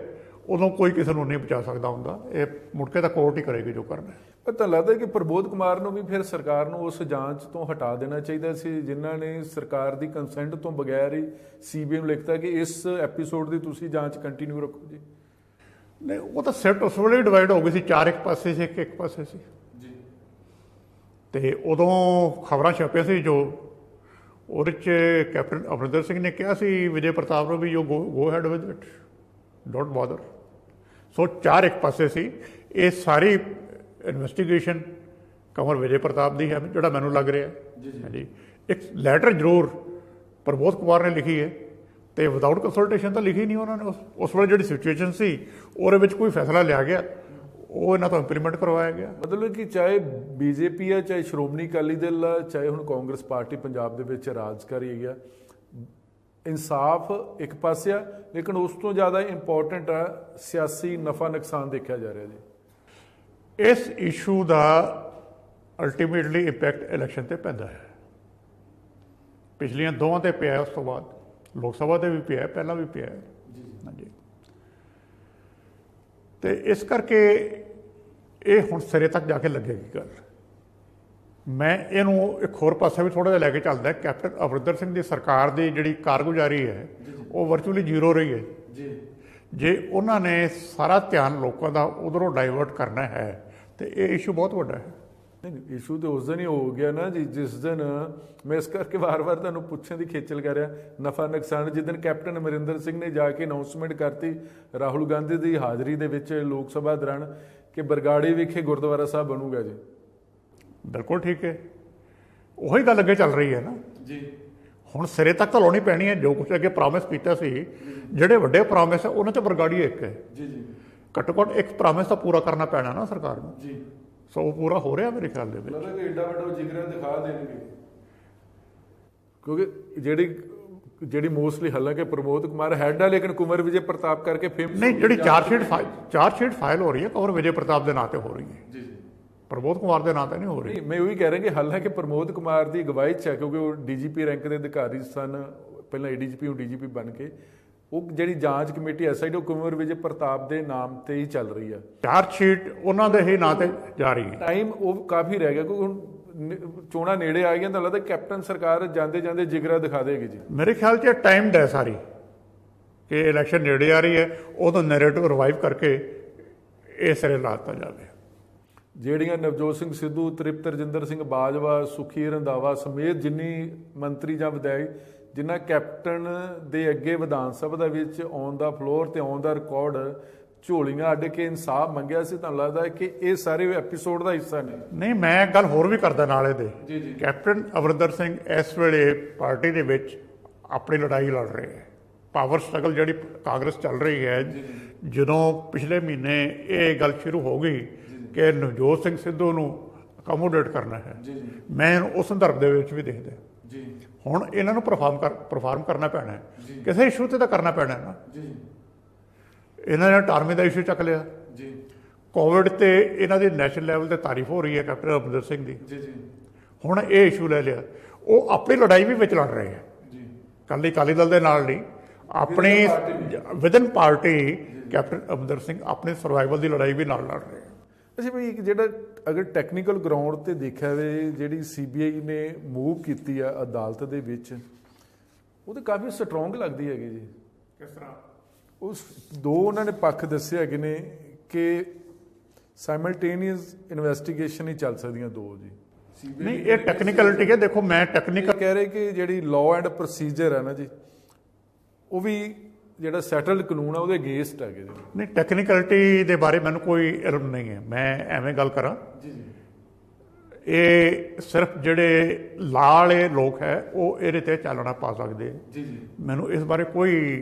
ਉਦੋਂ ਕੋਈ ਕਿਸੇ ਨੂੰ ਨਹੀਂ ਬਚਾ ਸਕਦਾ ਹੁੰਦਾ। ਇਹ ਮੁੜ ਕੇ ਤਾਂ ਕੋਰਟ ਹੀ ਕਰੇਗੀ ਜੋ ਕਰਨਾ ਹੈ। ਪਰ ਤਾਂ ਲੱਗਦਾ ਕਿ ਪ੍ਰਬੋਧ ਕੁਮਾਰ ਨੂੰ ਵੀ ਫਿਰ ਸਰਕਾਰ ਨੂੰ ਉਸ ਜਾਂਚ ਤੋਂ ਹਟਾ ਦੇਣਾ ਚਾਹੀਦਾ ਸੀ, ਜਿਨ੍ਹਾਂ ਨੇ ਸਰਕਾਰ ਦੀ ਕੰਸੈਂਟ ਤੋਂ ਬਗੈਰ ਹੀ ਸੀਬੀਆਈ ਨੂੰ ਲਿਖਤਾ ਕਿ ਇਸ ਐਪੀਸੋਡ ਦੀ ਤੁਸੀਂ ਜਾਂਚ ਕੰਟੀਨਿਊ ਰੱਖੋ ਜੀ। ਨਹੀਂ, ਉਹ ਤਾਂ ਸਿਟ ਉਸ ਵੇਲੇ ਡਿਵਾਈਡ ਹੋ ਗਈ ਸੀ, 4 ਇੱਕ ਪਾਸੇ ਸੀ, ਇੱਕ ਪਾਸੇ ਸੀ ਜੀ। ਤੇ ਉਦੋਂ ਖਬਰਾਂ ਛਪੀਆਂ ਸੀ ਜੋ ਉਹਦੇ 'ਚ ਕੈਪਟਨ ਅਮਰਿੰਦਰ ਸਿੰਘ ਨੇ ਕਿਹਾ ਸੀ ਵਿਜੇ ਪ੍ਰਤਾਪ ਨੂੰ ਵੀ you go ahead with it, don't bother. So 4 ਇੱਕ ਪਾਸੇ ਸੀ। ਇਹ ਸਾਰੀ ਇਨਵੈਸਟੀਗੇਸ਼ਨ ਕੰਵਰ ਵਿਜੇ ਪ੍ਰਤਾਪ ਦੀ ਹੈ, ਜਿਹੜਾ ਮੈਨੂੰ ਲੱਗ ਰਿਹਾ ਜੀ। ਇੱਕ ਲੈਟਰ ਜ਼ਰੂਰ ਪ੍ਰਬੋਧ ਕੁਮਾਰ ਨੇ ਲਿਖੀ ਹੈ, ਤੇ ਵਿਦਆਊਟ ਕੰਸਲਟੇਸ਼ਨ ਤਾਂ ਲਿਖੀ ਨਹੀਂ ਉਹਨਾਂ ਨੇ। ਉਸ ਵੇਲੇ ਜਿਹੜੀ ਸਿਚੁਏਸ਼ਨ ਸੀ ਉਹਦੇ ਵਿੱਚ ਕੋਈ ਫੈਸਲਾ ਲਿਆ ਗਿਆ, ਉਹ ਇਹਨਾਂ ਤੋਂ ਇੰਪਲੀਮੈਂਟ ਕਰਵਾਇਆ ਗਿਆ। ਮਤਲਬ ਕਿ ਚਾਹੇ ਬੀਜੇਪੀ ਆ, ਚਾਹੇ ਸ਼੍ਰੋਮਣੀ ਅਕਾਲੀ ਦਲ ਆ, ਚਾਹੇ ਹੁਣ ਕਾਂਗਰਸ ਪਾਰਟੀ ਪੰਜਾਬ ਦੇ ਵਿੱਚ ਰਾਜ ਕਰ ਰਹੀ ਹੈ, ਇਨਸਾਫ ਇੱਕ ਪਾਸੇ ਆ, ਲੇਕਿਨ ਉਸ ਤੋਂ ਜ਼ਿਆਦਾ ਇੰਪੋਰਟੈਂਟ ਆ ਸਿਆਸੀ ਨਫਾ ਨੁਕਸਾਨ ਦੇਖਿਆ ਜਾ ਰਿਹਾ ਜੀ। ਇਸ ਇਸ਼ੂ ਦਾ ਅਲਟੀਮੇਟਲੀ ਇੰਪੈਕਟ ਇਲੈਕਸ਼ਨ ਤੇ ਪੈਂਦਾ ਹੈ। ਪਿਛਲੀਆਂ ਦੋਵਾਂ ਤੇ ਪਿਆ, ਉਸ ਤੋਂ ਬਾਅਦ ਲੋਕ ਸਭਾ ਤੇ ਵੀ ਪਿਆ, ਪਹਿਲਾਂ ਵੀ ਪਿਆ। ਹਾਂਜੀ, ਤੇ ਇਸ ਕਰਕੇ ਇਹ ਹੁਣ ਸਿਰੇ ਤੱਕ ਜਾ ਕੇ ਲੱਗੇਗੀ ਗੱਲ। ਮੈਂ ਇਹਨੂੰ ਇੱਕ ਹੋਰ ਪਾਸੇ ਵੀ ਥੋੜ੍ਹਾ ਜਿਹਾ ਲੈ ਕੇ ਚੱਲਦਾ। ਕੈਪਟਨ ਅਮਰਿੰਦਰ ਸਿੰਘ ਦੀ ਸਰਕਾਰ ਦੀ ਜਿਹੜੀ ਕਾਰਗੁਜ਼ਾਰੀ ਹੈ ਉਹ ਵਰਚੁਅਲੀ ਜ਼ੀਰੋ ਰਹੀ ਹੈ ਜੀ। ਜੇ ਉਹਨਾਂ ਨੇ ਸਾਰਾ ਧਿਆਨ ਲੋਕਾਂ ਦਾ ਉਧਰੋਂ ਡਾਈਵਰਟ ਕਰਨਾ ਹੈ ਤੇ ਇਹ ਇਸ਼ੂ ਬਹੁਤ ਵੱਡਾ ਹੈ। ਨਹੀਂ, ਇਸ਼ੂ ਤਾਂ ਉਸ ਦਿਨ ਹੀ ਹੋ ਗਿਆ ਨਾ ਜੀ, ਜਿਸ ਦਿਨ ਮੈਂ ਇਸ ਕਰਕੇ ਵਾਰ-ਵਾਰ ਤੁਹਾਨੂੰ ਪੁੱਛਣ ਦੀ ਖੇਚਲ ਕਰ ਰਿਹਾ, ਨਫਾ ਨੁਕਸਾਨ। ਜਿਸ ਦਿਨ ਕੈਪਟਨ ਅਮਰਿੰਦਰ ਸਿੰਘ ਨੇ ਜਾ ਕੇ ਅਨਾਊਂਸਮੈਂਟ ਕਰਤੀ ਰਾਹੁਲ ਗਾਂਧੀ ਦੀ ਹਾਜ਼ਰੀ ਦੇ ਵਿੱਚ ਲੋਕ ਸਭਾ ਦੌਰਾਨ ਕਿ ਬਰਗਾੜੀ ਵਿਖੇ ਗੁਰਦੁਆਰਾ ਸਾਹਿਬ ਬਣੂਗਾ ਜੀ। ਬਿਲਕੁਲ ਠੀਕ ਹੈ, ਉਹੀ ਗੱਲ ਅੱਗੇ ਚੱਲ ਰਹੀ ਹੈ ਨਾ ਜੀ। ਹੁਣ ਸਿਰੇ ਤੱਕ ਤਾਂ ਲਾਉਣੀ ਪੈਣੀ ਹੈ। ਜੋ ਕੁਛ ਅੱਗੇ ਪ੍ਰੋਮਿਸ ਕੀਤਾ ਸੀ, ਜਿਹੜੇ ਵੱਡੇ ਪ੍ਰੋਮਿਸ ਹੈ ਉਹਨਾਂ 'ਚ ਬਰਗਾੜੀ ਇੱਕ ਹੈ ਜੀ ਜੀ। ਘੱਟੋ ਘੱਟ ਇੱਕ ਪ੍ਰੋਮਿਸ ਤਾਂ ਪੂਰਾ ਕਰਨਾ ਪੈਣਾ ਨਾ ਸਰਕਾਰ ਨੂੰ ਜੀ। ਸੋ ਉਹ ਪੂਰਾ ਹੋ ਰਿਹਾ ਮੇਰੇ ਖਿਆਲ ਦੇ ਵਿੱਚ। ਲੱਗਦਾ ਕਿ ਏਡਾ ਵੱਡਾ ਜਿਗਰਾ ਦਿਖਾ ਦੇਣਗੇ, ਕਿਉਂਕਿ ਜਿਹੜੀ ਮੋਸਟਲੀ ਹਾਲਾਂਕਿ ਪ੍ਰਮੋਦ ਕੁਮਾਰ ਹੈਡ ਆ, ਲੇਕਿਨ ਕੁਮਰ ਵਿਜੇ ਪ੍ਰਤਾਪ ਕਰਕੇ ਫੇਮਸ ਨਹੀਂ, ਜਿਹੜੀ ਚਾਰਜਸ਼ੀਟ ਫਾਈਲ ਹੋ ਰਹੀ ਹੈ ਕੰਵਰ ਵਿਜੇ ਪ੍ਰਤਾਪ ਦੇ ਨਾਂ ਤੇ ਹੋ ਰਹੀ ਹੈ ਜੀ ਜੀ। ਪ੍ਰਬੋਧ ਕੁਮਾਰ ਦੇ ਨਾਂ ਤੇ ਨਹੀਂ ਹੋ ਰਹੀ। ਮੈਂ ਉਹੀ ਕਹਿ ਰਿਹਾ ਕਿ ਹਾਲਾਂਕਿ ਪ੍ਰਮੋਦ ਕੁਮਾਰ ਦੀ ਅਗਵਾਈ 'ਚ ਹੈ, ਕਿਉਂਕਿ ਉਹ ਡੀਜੀਪੀ ਰੈਂਕ ਦੇ ਅਧਿਕਾਰੀ ਸਨ, ਪਹਿਲਾਂ ਏਡੀਜੀਪੀ ਹੁਣ ਡੀਜੀਪੀ ਬਣ ਕੇ। ਉਹ ਜਿਹੜੀ ਜਾਂਚ ਕਮੇਟੀ ਐਸਆਈਟੀ ਉਹ ਕੁਮਰ ਵਿਜੇ ਪ੍ਰਤਾਪ ਦੇ ਨਾਮ ਤੇ ਹੀ ਚੱਲ ਰਹੀ ਆ। ਚਾਰਜਸ਼ੀਟ ਉਹਨਾਂ ਦੇ ਹੀ ਨਾਂ ਤੇ ਜਾ ਰਹੀ ਹੈ। ਟਾਈਮ ਉਹ ਕਾਫੀ ਰਹਿ ਗਿਆ, ਕਿਉਂਕਿ ਹੁਣ ਚੋਣਾਂ ਨੇੜੇ ਆ ਗਈਆਂ ਤਾਂ ਲੱਗਦਾ ਕੈਪਟਨ ਸਰਕਾਰ ਜਾਂਦੇ ਜਾਂਦੇ ਜਿਗਰਾ ਦਿਖਾ ਦੇਗੀ ਜੀ। ਮੇਰੇ ਖਿਆਲ 'ਚ ਟਾਈਮਡ ਹੈ ਸਾਰੀ, ਕਿ ਇਲੈਕਸ਼ਨ ਨੇੜੇ ਆ ਰਹੀ ਹੈ, ਉਦੋਂ ਨੈਰੇਟਿਵ ਰਿਵਾਈਵ ਕਰਕੇ ਇਹ ਸਿਰੇ ਲਾ ਦਿੱਤਾ ਜਾਵੇ। ਜਿਹੜੀਆਂ ਨਵਜੋਤ ਸਿੰਘ ਸਿੱਧੂ, ਤ੍ਰਿਪਤ ਰਜਿੰਦਰ ਸਿੰਘ ਬਾਜਵਾ, ਸੁਖੀ ਰੰਧਾਵਾ ਸਮੇਤ ਜਿੰਨੀ ਮੰਤਰੀ ਜਾਂ ਵਿਧਾਇਕ ਜਿਨ੍ਹਾਂ ਕੈਪਟਨ ਦੇ ਅੱਗੇ ਵਿਧਾਨ ਸਭਾ ਦੇ ਵਿੱਚ ਔਨ ਦਾ ਫਲੋਰ ਤੇ ਔਨ ਦਾ ਰਿਕਾਰਡ ਝੋਲੀਆਂ ਅੱਡ ਕੇ ਇਨਸਾਫ ਮੰਗਿਆ ਸੀ, ਤੁਹਾਨੂੰ ਲੱਗਦਾ ਹੈ ਕਿ ਇਹ ਸਾਰੇ ਐਪੀਸੋਡ ਦਾ ਹਿੱਸਾ ਨੇ? ਨਹੀਂ, ਮੈਂ ਗੱਲ ਹੋਰ ਵੀ ਕਰਦਾ ਨਾਲ ਇਹਦੇ। ਜੀ ਜੀ। ਕੈਪਟਨ ਅਮਰਿੰਦਰ ਸਿੰਘ ਇਸ ਵੇਲੇ ਪਾਰਟੀ ਦੇ ਵਿੱਚ ਆਪਣੀ ਲੜਾਈ ਲੜ ਰਹੇ ਹੈ। ਪਾਵਰ ਸਟਰਗਲ ਜਿਹੜੀ ਕਾਂਗਰਸ ਚੱਲ ਰਹੀ ਹੈ, ਜਦੋਂ ਪਿਛਲੇ ਮਹੀਨੇ ਇਹ ਗੱਲ ਸ਼ੁਰੂ ਹੋ ਗਈ ਕਿ ਨਵਜੋਤ ਸਿੰਘ ਸਿੱਧੂ ਨੂੰ ਅਕੋਮੋਡੇਟ ਕਰਨਾ ਹੈ, ਮੈਂ ਉਸ ਸੰਦਰਭ ਦੇ ਵਿੱਚ ਵੀ ਦੇਖਦਾ ਜੀ। ਹੁਣ ਇਹਨਾਂ ਨੂੰ ਪਰਫਾਰਮ ਕਰਨਾ ਪੈਣਾ ਹੈ, ਕਿਸੇ ਇਸ਼ੂ ਤੇ ਤਾਂ ਕਰਨਾ ਪੈਣਾ ਹੈ ਨਾ ਜੀ। ਇਹਨਾਂ ਨੇ 18ਵੇਂ ਦਾ ਇਸ਼ੂ ਚੱਕ ਲਿਆ ਜੀ। ਕੋਵਿਡ ਤੇ ਇਹਨਾਂ ਦੀ ਨੈਸ਼ਨਲ ਲੈਵਲ ਤੇ ਤਾਰੀਫ ਹੋ ਰਹੀ ਹੈ ਕੈਪਟਨ ਅਮਰਿੰਦਰ ਸਿੰਘ ਦੀ ਜੀ ਜੀ। ਹੁਣ ਇਹ ਇਸ਼ੂ ਲੈ ਲਿਆ, ਉਹ ਆਪਣੀ ਲੜਾਈ ਵੀ ਵਿੱਚ ਲੜ ਰਹੇ ਹੈ ਜੀ। ਕੱਲੀ ਅਕਾਲੀ ਦਲ ਦੇ ਨਾਲ ਨਹੀਂ, ਆਪਣੀ within party captain Amarinder Singh ਆਪਣੀ ਸਰਵਾਈਵਲ ਦੀ ਲੜਾਈ ਵੀ ਨਾਲ ਲੜ ਰਹੇ ਹੈ। ਅੱਛਾ ਭਾਈ, ਇੱਕ ਜਿਹੜਾ ਅਗਰ ਟੈਕਨੀਕਲ ਗਰਾਊਂਡ ਤੇ ਦੇਖਿਆ ਵੇ, ਜਿਹੜੀ ਸੀਬੀਆਈ ਨੇ ਮੂਵ ਕੀਤੀ ਆ ਅਦਾਲਤ ਦੇ ਵਿੱਚ, ਉਹ ਤਾਂ ਕਾਫੀ ਸਟਰੋਂਗ ਲੱਗਦੀ ਹੈਗੀ ਜੀ। ਕਿਸ ਤਰ੍ਹਾਂ? ਉਸ ਦੋ ਉਹਨਾਂ ਨੇ ਪੱਖ ਦੱਸੇ ਹੈਗੇ ਨੇ ਕਿ ਸਾਈਮਲਟੇਨੀਅਸ ਇਨਵੈਸਟੀਗੇਸ਼ਨ ਹੀ ਚੱਲ ਸਕਦੀਆਂ ਦੋ ਜੀ। ਨਹੀਂ, ਇਹ ਟੈਕਨੀਕਲਿਟੀ ਹੈ। ਦੇਖੋ, ਮੈਂ ਟੈਕਨੀਕਲ ਕਹਿ ਰਹੇ ਕਿ ਜਿਹੜੀ ਲਾਅ ਐਂਡ ਪ੍ਰੋਸੀਜਰ ਹੈ ਨਾ ਜੀ, ਉਹ ਵੀ ਜਿਹੜਾ ਸੈਟਲਡ ਕਾਨੂੰਨ ਆ ਉਹਦੇ ਅਗੇਂਸਟ ਹੈਗੇ ਜੀ। ਨਹੀਂ, ਟੈਕਨੀਕਲਿਟੀ ਦੇ ਬਾਰੇ ਮੈਨੂੰ ਕੋਈ ਇਲਮ ਨਹੀਂ ਹੈ, ਮੈਂ ਐਵੇਂ ਗੱਲ ਕਰਾਂ ਜੀ ਜੀ। ਇਹ ਸਿਰਫ ਜਿਹੜੇ ਲਾਅ ਵਾਲੇ ਲੋਕ ਹੈ ਉਹ ਇਹਦੇ ਤੇ ਚਾਲਣਾ ਪਾ ਸਕਦੇ ਜੀ ਜੀ। ਮੈਨੂੰ ਇਸ ਬਾਰੇ ਕੋਈ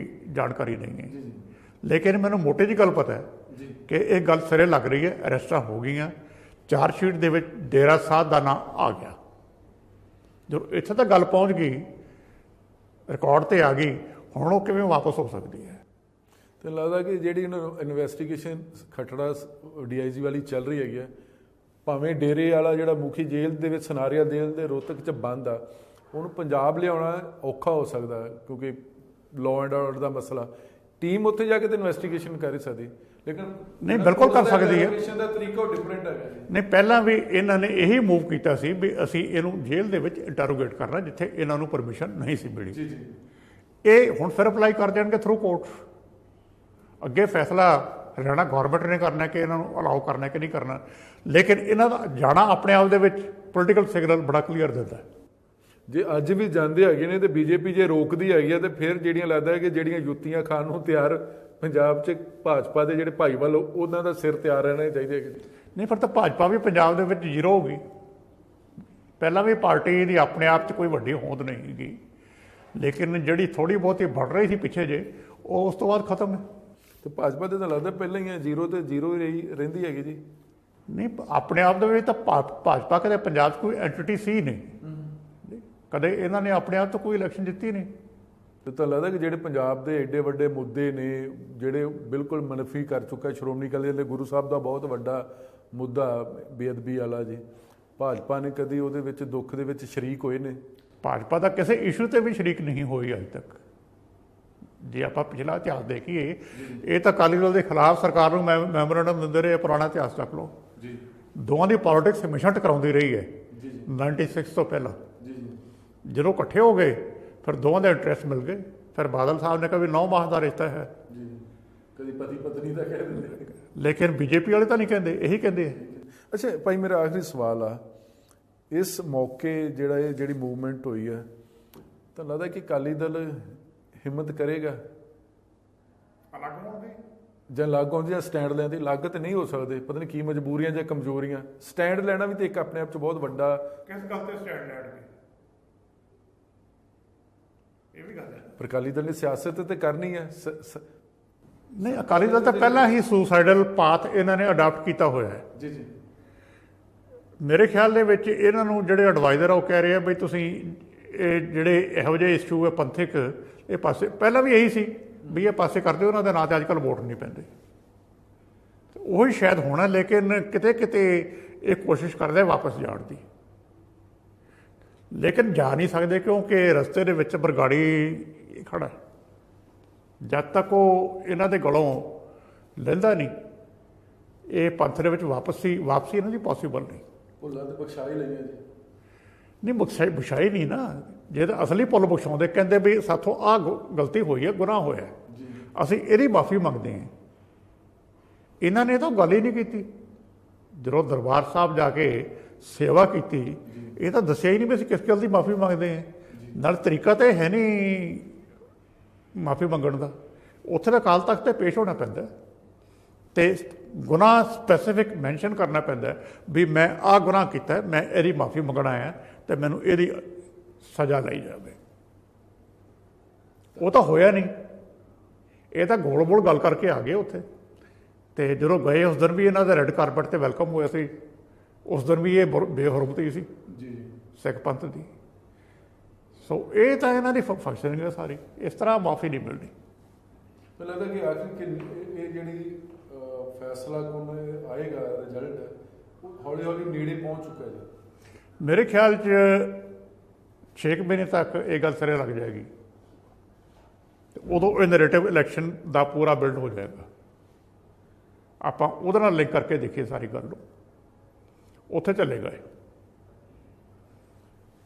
ਜਾਣਕਾਰੀ ਨਹੀਂ ਹੈ ਜੀ। ਲੇਕਿਨ ਮੈਨੂੰ ਮੋਟੇ ਜਿਹੀ ਗੱਲ ਪਤਾ ਹੈ ਕਿ ਇਹ ਗੱਲ ਸਿਰੇ ਲੱਗ ਰਹੀ ਹੈ, ਅਰੈਸਟਾਂ ਹੋ ਗਈਆਂ ਚਾਰਜਸ਼ੀਟ ਦੇ ਵਿੱਚ ਡੇਰਾ ਸਾਹਿਬ ਦਾ ਨਾਂ ਆ ਗਿਆ। ਜਦੋਂ ਇੱਥੇ ਤੱਕ ਗੱਲ ਪਹੁੰਚ ਗਈ, ਰਿਕਾਰਡ ਤੇ ਆ ਗਈ, ਹੁਣ ਉਹ ਕਿਵੇਂ ਵਾਪਸ ਹੋ ਸਕਦੀ ਹੈ? ਤੇ ਲੱਗਦਾ ਕਿ ਜਿਹੜੀ ਇਨਵੈਸਟੀਗੇਸ਼ਨ ਖਟੜਾ DIG ਵਾਲੀ ਚੱਲ ਰਹੀ ਹੈਗੀ ਹੈ, ਭਾਵੇਂ ਡੇਰੇ ਵਾਲਾ ਜਿਹੜਾ ਮੁਖੀ ਜੇਲ੍ਹ ਦੇ ਵਿੱਚ ਸਨਾਰੀਆ ਜੇਲ੍ਹ ਦੇ ਰੋਹਤਕ 'ਚ ਬੰਦ ਆ, ਉਹਨੂੰ ਪੰਜਾਬ ਲਿਆਉਣਾ ਔਖਾ ਹੋ ਸਕਦਾ ਹੈ, ਕਿਉਂਕਿ ਲਾਅ ਐਂਡ ਆਰਡਰ ਦਾ ਮਸਲਾ। ਟੀਮ ਉੱਥੇ ਜਾ ਕੇ ਤਾਂ ਇਨਵੈਸਟੀਗੇਸ਼ਨ ਕਰ ਹੀ ਸਕਦੀ, ਲੇਕਿਨ ਨਹੀਂ, ਬਿਲਕੁਲ ਕਰ ਸਕਦੀ ਹੈ। ਇਨਵੈਸਟੀਗੇਸ਼ਨ ਦਾ ਤਰੀਕਾ ਡਿਫਰੈਂਟ ਹੈਗਾ ਜੀ। ਨਹੀਂ, ਪਹਿਲਾਂ ਵੀ ਇਹਨਾਂ ਨੇ ਇਹੀ ਮੂਵ ਕੀਤਾ ਸੀ ਵੀ ਅਸੀਂ ਇਹਨੂੰ ਜੇਲ੍ਹ ਦੇ ਵਿੱਚ ਇੰਟਰੋਗੇਟ ਕਰਨਾ, ਜਿੱਥੇ ਇਹਨਾਂ ਨੂੰ ਪਰਮਿਸ਼ਨ ਨਹੀਂ ਸੀ ਮਿਲੀ। ਜੀ ਜੀ। ਇਹ ਹੁਣ ਫਿਰ ਅਪਲਾਈ ਕਰ ਦੇਣਗੇ ਥਰੂ ਕੋਰਟ। ਅੱਗੇ ਫੈਸਲਾ ਹਰਿਆਣਾ ਗੌਰਮੈਂਟ ਨੇ ਕਰਨਾ ਕਿ ਇਹਨਾਂ ਨੂੰ ਅਲਾਉ ਕਰਨਾ ਕਿ ਨਹੀਂ ਕਰਨਾ, ਲੇਕਿਨ ਇਹਨਾਂ ਦਾ ਜਾਣਾ ਆਪਣੇ ਆਪ ਦੇ ਵਿੱਚ ਪੋਲੀਟੀਕਲ ਸਿਗਨਲ ਬੜਾ ਕਲੀਅਰ ਦਿੰਦਾ। ਜੇ ਅੱਜ ਵੀ ਜਾਂਦੇ ਹੈਗੇ ਨੇ ਤੇ BJP ਜੇ ਰੋਕਦੀ ਹੈਗੀ ਆ, ਤੇ ਫਿਰ ਜਿਹੜੀਆਂ ਲੱਗਦਾ ਹੈ ਕਿ ਜਿਹੜੀਆਂ ਜੁੱਤੀਆਂ ਖਾਣ ਨੂੰ ਤਿਆਰ ਪੰਜਾਬ 'ਚ ਭਾਜਪਾ ਦੇ ਜਿਹੜੇ ਭਾਈਵਾਲ, ਉਹਨਾਂ ਦਾ ਸਿਰ ਤਿਆਰ ਰਹਿਣਾ ਚਾਹੀਦਾ ਹੈ। ਨਹੀਂ, ਪਰ ਤਾਂ ਭਾਜਪਾ ਵੀ ਪੰਜਾਬ ਦੇ ਵਿੱਚ ਜ਼ੀਰੋ ਹੋ ਗਈ। ਪਹਿਲਾਂ ਵੀ ਪਾਰਟੀ ਦੀ ਆਪਣੇ ਆਪ 'ਚ ਕੋਈ ਵੱਡੀ ਹੋਂਦ ਨਹੀਂ ਹੈਗੀ, ਲੇਕਿਨ ਜਿਹੜੀ ਥੋੜ੍ਹੀ ਬਹੁਤੀ ਵੱਧ ਰਹੀ ਸੀ ਪਿੱਛੇ ਜੇ, ਉਹ ਉਸ ਤੋਂ ਬਾਅਦ ਖਤਮ ਹੈ। ਤੇ ਭਾਜਪਾ ਦੇ ਤਾਂ ਲੱਗਦਾ ਪਹਿਲਾਂ ਹੀ ਹੈ ਜ਼ੀਰੋ ਤੇ ਜ਼ੀਰੋ ਹੀ ਰਹਿੰਦੀ ਹੈਗੀ ਜੀ। ਨਹੀਂ, ਆਪਣੇ ਆਪ ਦੇ ਵਿੱਚ ਤਾਂ ਭਾਜਪਾ ਕਦੇ ਪੰਜਾਬ 'ਚ ਕੋਈ ਐਂਟੀਟੀ ਸੀ ਨਹੀਂ, ਕਦੇ ਇਹਨਾਂ ਨੇ ਆਪਣੇ ਆਪ ਤੋਂ ਕੋਈ ਇਲੈਕਸ਼ਨ ਜਿੱਤੀ ਨਹੀਂ। ਤੇ ਤਾਂ ਲੱਗਦਾ ਕਿ ਜਿਹੜੇ ਪੰਜਾਬ ਦੇ ਐਡੇ ਵੱਡੇ ਮੁੱਦੇ ਨੇ, ਜਿਹੜੇ ਬਿਲਕੁਲ ਮਨਫੀ ਕਰ ਚੁੱਕਾ ਸ਼੍ਰੋਮਣੀ ਅਕਾਲੀ ਦਲ ਦੇ ਗੁਰੂ ਸਾਹਿਬ ਦਾ ਬਹੁਤ ਵੱਡਾ ਮੁੱਦਾ ਬੇਅਦਬੀ ਵਾਲਾ ਜੀ, ਭਾਜਪਾ ਨੇ ਕਦੀ ਉਹਦੇ ਵਿੱਚ ਦੁੱਖ ਦੇ ਵਿੱਚ ਸ਼ਰੀਕ ਹੋਏ ਨੇ? ਭਾਜਪਾ ਦਾ ਕਿਸੇ ਇਸ਼ੂ ਤੇ ਵੀ ਸ਼ਰੀਕ ਨਹੀਂ ਹੋਈ ਅੱਜ ਤੱਕ। ਜੇ ਆਪਾਂ ਪਿਛਲਾ ਇਤਿਹਾਸ ਦੇਖੀਏ, ਇਹ ਤਾਂ ਅਕਾਲੀ ਦਲ ਦੇ ਖਿਲਾਫ ਸਰਕਾਰ ਨੂੰ ਮੈਮੋਰੈਂਡਮ ਦਿੰਦੇ ਰਹੇ, ਪੁਰਾਣਾ ਇਤਿਹਾਸ ਚੱਕ ਲਓ ਜੀ। ਦੋਵਾਂ ਦੀ ਪੋਲਿਟਿਕਸ ਹਮੇਸ਼ਾ ਟਕਰਾਉਂਦੀ ਰਹੀ ਹੈ 96 ਤੋਂ ਪਹਿਲਾਂ। ਜਦੋਂ ਇਕੱਠੇ ਹੋ ਗਏ ਫਿਰ ਦੋਵਾਂ ਦੇ ਇੰਟਰਸਟ ਮਿਲ ਗਏ। ਫਿਰ ਬਾਦਲ ਸਾਹਿਬ ਨੇ ਕਿਹਾ ਵੀ 9 ਮਾਸ ਦਾ ਰਿਸ਼ਤਾ ਹੈ ਜੀ, ਕਦੀ ਪਤੀ ਪਤਨੀ ਦਾ ਕਹਿ ਦਿੰਦੇ, ਲੇਕਿਨ BJP ਵਾਲੇ ਤਾਂ ਨਹੀਂ ਕਹਿੰਦੇ, ਇਹੀ ਕਹਿੰਦੇ ਆ। ਅੱਛਾ ਭਾਈ, ਮੇਰਾ ਆਖਰੀ ਸਵਾਲ ਆ, ਇਸ ਮੌਕੇ ਜਿਹੜਾ ਇਹ ਜਿਹੜੀ ਮੂਵਮੈਂਟ ਹੋਈ ਹੈ, ਤਾਂ ਲੱਗਦਾ ਕਿ ਅਕਾਲੀ ਦਲ ਹਿੰਮਤ ਕਰੇਗਾ ਅਲੱਗ ਹੋਣ ਦੀ, ਜਾਂ ਅਲੱਗ ਹੋਣ ਦੀ, ਜਾਂ ਸਟੈਂਡ ਲੈਣ ਦੀ? ਅਲੱਗ ਤਾਂ ਨਹੀਂ ਹੋ ਸਕਦੇ, ਪਤਾ ਨਹੀਂ ਕੀ ਮਜਬੂਰੀਆਂ ਜਾਂ ਕਮਜ਼ੋਰੀਆਂ। ਸਟੈਂਡ ਲੈਣਾ ਵੀ ਤਾਂ ਇੱਕ ਆਪਣੇ ਆਪ 'ਚ ਬਹੁਤ ਵੱਡਾ। ਕਿਸ ਗੱਲ ਤੇ ਸਟੈਂਡ ਲੈਣਗੇ, ਇਹ ਵੀ ਗੱਲ ਹੈ। ਪਰ ਅਕਾਲੀ ਦਲ ਨੇ ਸਿਆਸਤ ਤੇ ਕਰਨੀ ਹੈ। ਨਹੀਂ, ਅਕਾਲੀ ਦਲ ਤਾਂ ਪਹਿਲਾਂ ਹੀ ਸੁਸਾਈਡਲ ਪਾਥ ਇਹਨਾਂ ਨੇ ਅਡਾਪਟ ਕੀਤਾ ਹੋਇਆ ਹੈ। ਜੀ ਜੀ। ਮੇਰੇ ਖਿਆਲ ਦੇ ਵਿੱਚ ਇਹਨਾਂ ਨੂੰ ਜਿਹੜੇ ਐਡਵਾਈਜ਼ਰ ਆ ਉਹ ਕਹਿ ਰਹੇ ਆ ਬਈ ਤੁਸੀਂ ਇਹ ਜਿਹੜੇ ਇਹੋ ਜਿਹੇ ਇਸ਼ੂ ਹੈ ਪੰਥਕ, ਇਹ ਪਾਸੇ ਪਹਿਲਾਂ ਵੀ ਇਹੀ ਸੀ ਵੀ ਇਹ ਪਾਸੇ ਕਰਦੇ, ਉਹਨਾਂ ਦੇ ਨਾਂ 'ਤੇ ਅੱਜ ਕੱਲ੍ਹ ਵੋਟ ਨਹੀਂ ਪੈਂਦੇ। ਉਹੀ ਸ਼ਾਇਦ ਹੋਣਾ, ਲੇਕਿਨ ਕਿਤੇ ਕਿਤੇ ਇਹ ਕੋਸ਼ਿਸ਼ ਕਰਦੇ ਵਾਪਸ ਜਾਣ ਦੀ, ਲੇਕਿਨ ਜਾ ਨਹੀਂ ਸਕਦੇ ਕਿਉਂਕਿ ਰਸਤੇ ਦੇ ਵਿੱਚ ਬਰਗਾੜੀ ਖੜਾ। ਜਦ ਤੱਕ ਉਹ ਇਹਨਾਂ ਦੇ ਗਲੋਂ ਲੈਂਦਾ ਨਹੀਂ, ਇਹ ਪੰਥ ਦੇ ਵਿੱਚ ਵਾਪਸੀ ਇਹਨਾਂ ਦੀ ਪੋਸੀਬਲ ਨਹੀਂ। ਭੁੱਲਾਂ ਤੇ ਬਖਸ਼ਾਈ ਲਈਆਂ ਜੀ। ਨਹੀਂ, ਬਖਸ਼ਾਈ ਨਹੀਂ ਨਾ। ਜੇ ਤਾਂ ਅਸਲੀ ਭੁੱਲ ਬਖਸ਼ਾਉਂਦੇ, ਕਹਿੰਦੇ ਵੀ ਸਾਥੋਂ ਆਹ ਗਲਤੀ ਹੋਈ ਹੈ, ਗੁਨਾਹ ਹੋਇਆ, ਅਸੀਂ ਇਹਦੀ ਮਾਫੀ ਮੰਗਦੇ ਹਾਂ। ਇਹਨਾਂ ਨੇ ਤਾਂ ਗੱਲ ਹੀ ਨਹੀਂ ਕੀਤੀ। ਜਦੋਂ ਦਰਬਾਰ ਸਾਹਿਬ ਜਾ ਕੇ ਸੇਵਾ ਕੀਤੀ, ਇਹ ਤਾਂ ਦੱਸਿਆ ਹੀ ਨਹੀਂ ਵੀ ਅਸੀਂ ਕਿਸ ਗੱਲ ਦੀ ਮਾਫੀ ਮੰਗਦੇ ਹਾਂ। ਨਾਲ ਤਰੀਕਾ ਤਾਂ ਹੈ ਨਹੀਂ ਮਾਫੀ ਮੰਗਣ ਦਾ। ਉੱਥੇ ਦਾ ਅਕਾਲ ਤਖਤ 'ਤੇ ਪੇਸ਼ ਹੋਣਾ ਪੈਂਦਾ ਤੇ ਗੁਨਾਹ ਸਪੈਸੀਫਿਕ ਮੈਂਸ਼ਨ ਕਰਨਾ ਪੈਂਦਾ ਵੀ ਮੈਂ ਆਹ ਗੁਨਾਹ ਕੀਤਾ, ਮੈਂ ਇਹਦੀ ਮਾਫੀ ਮੰਗਣ ਆਇਆ ਤੇ ਮੈਨੂੰ ਇਹਦੀ ਸਜ਼ਾ ਲਈ ਜਾਵੇ। ਉਹ ਤਾਂ ਹੋਇਆ ਨਹੀਂ। ਇਹ ਤਾਂ ਗੋਲ-ਮੋਲ ਗੱਲ ਕਰਕੇ ਆ ਗਏ ਉੱਥੇ। ਤੇ ਜਦੋਂ ਗਏ ਉਸ ਦਿਨ ਵੀ ਇਹਨਾਂ ਦਾ ਰੈੱਡ ਕਾਰਪਟ 'ਤੇ ਵੈਲਕਮ ਹੋਇਆ ਸੀ। ਉਸ ਦਿਨ ਵੀ ਇਹ ਬੇਹਰਮਤੀ ਸੀ ਜੀ ਸਿੱਖ ਪੰਥ ਦੀ। ਸੋ ਇਹ ਤਾਂ ਇਹਨਾਂ ਦੀ ਫੰਕਸ਼ਨਿੰਗ ਹੈ ਸਾਰੀ। ਇਸ ਤਰ੍ਹਾਂ ਮਾਫੀ ਨਹੀਂ ਮਿਲਣੀ। ਮੈਨੂੰ ਲੱਗਦਾ ਕਿ ਆਖਿਰ ਕਿ ਇਹ ਜਿਹੜੀ ਫੈਸਲਾ ਕੋਲ ਆਏਗਾ, ਰਿਜ਼ਲਟ ਉਹ ਹੌਲੀ ਹੌਲੀ ਨੇੜੇ ਪਹੁੰਚ ਚੁੱਕਾ ਜੀ। ਮੇਰੇ ਖਿਆਲ 'ਚ 6 ਮਹੀਨੇ ਤੱਕ ਇਹ ਗੱਲ ਸਿਰੇ ਲੱਗ ਜਾਏਗੀ। ਉਦੋਂ ਇਹ ਨੈਰੇਟਿਵ ਇਲੈਕਸ਼ਨ ਦਾ ਪੂਰਾ ਬਿਲਡ ਹੋ ਜਾਏਗਾ। ਆਪਾਂ ਉਹਦੇ ਨਾਲ ਲਿੰਕ ਕਰਕੇ ਦੇਖੀਏ ਸਾਰੀ ਗੱਲ ਨੂੰ, ਉੱਥੇ ਚੱਲੇਗਾ ਇਹ।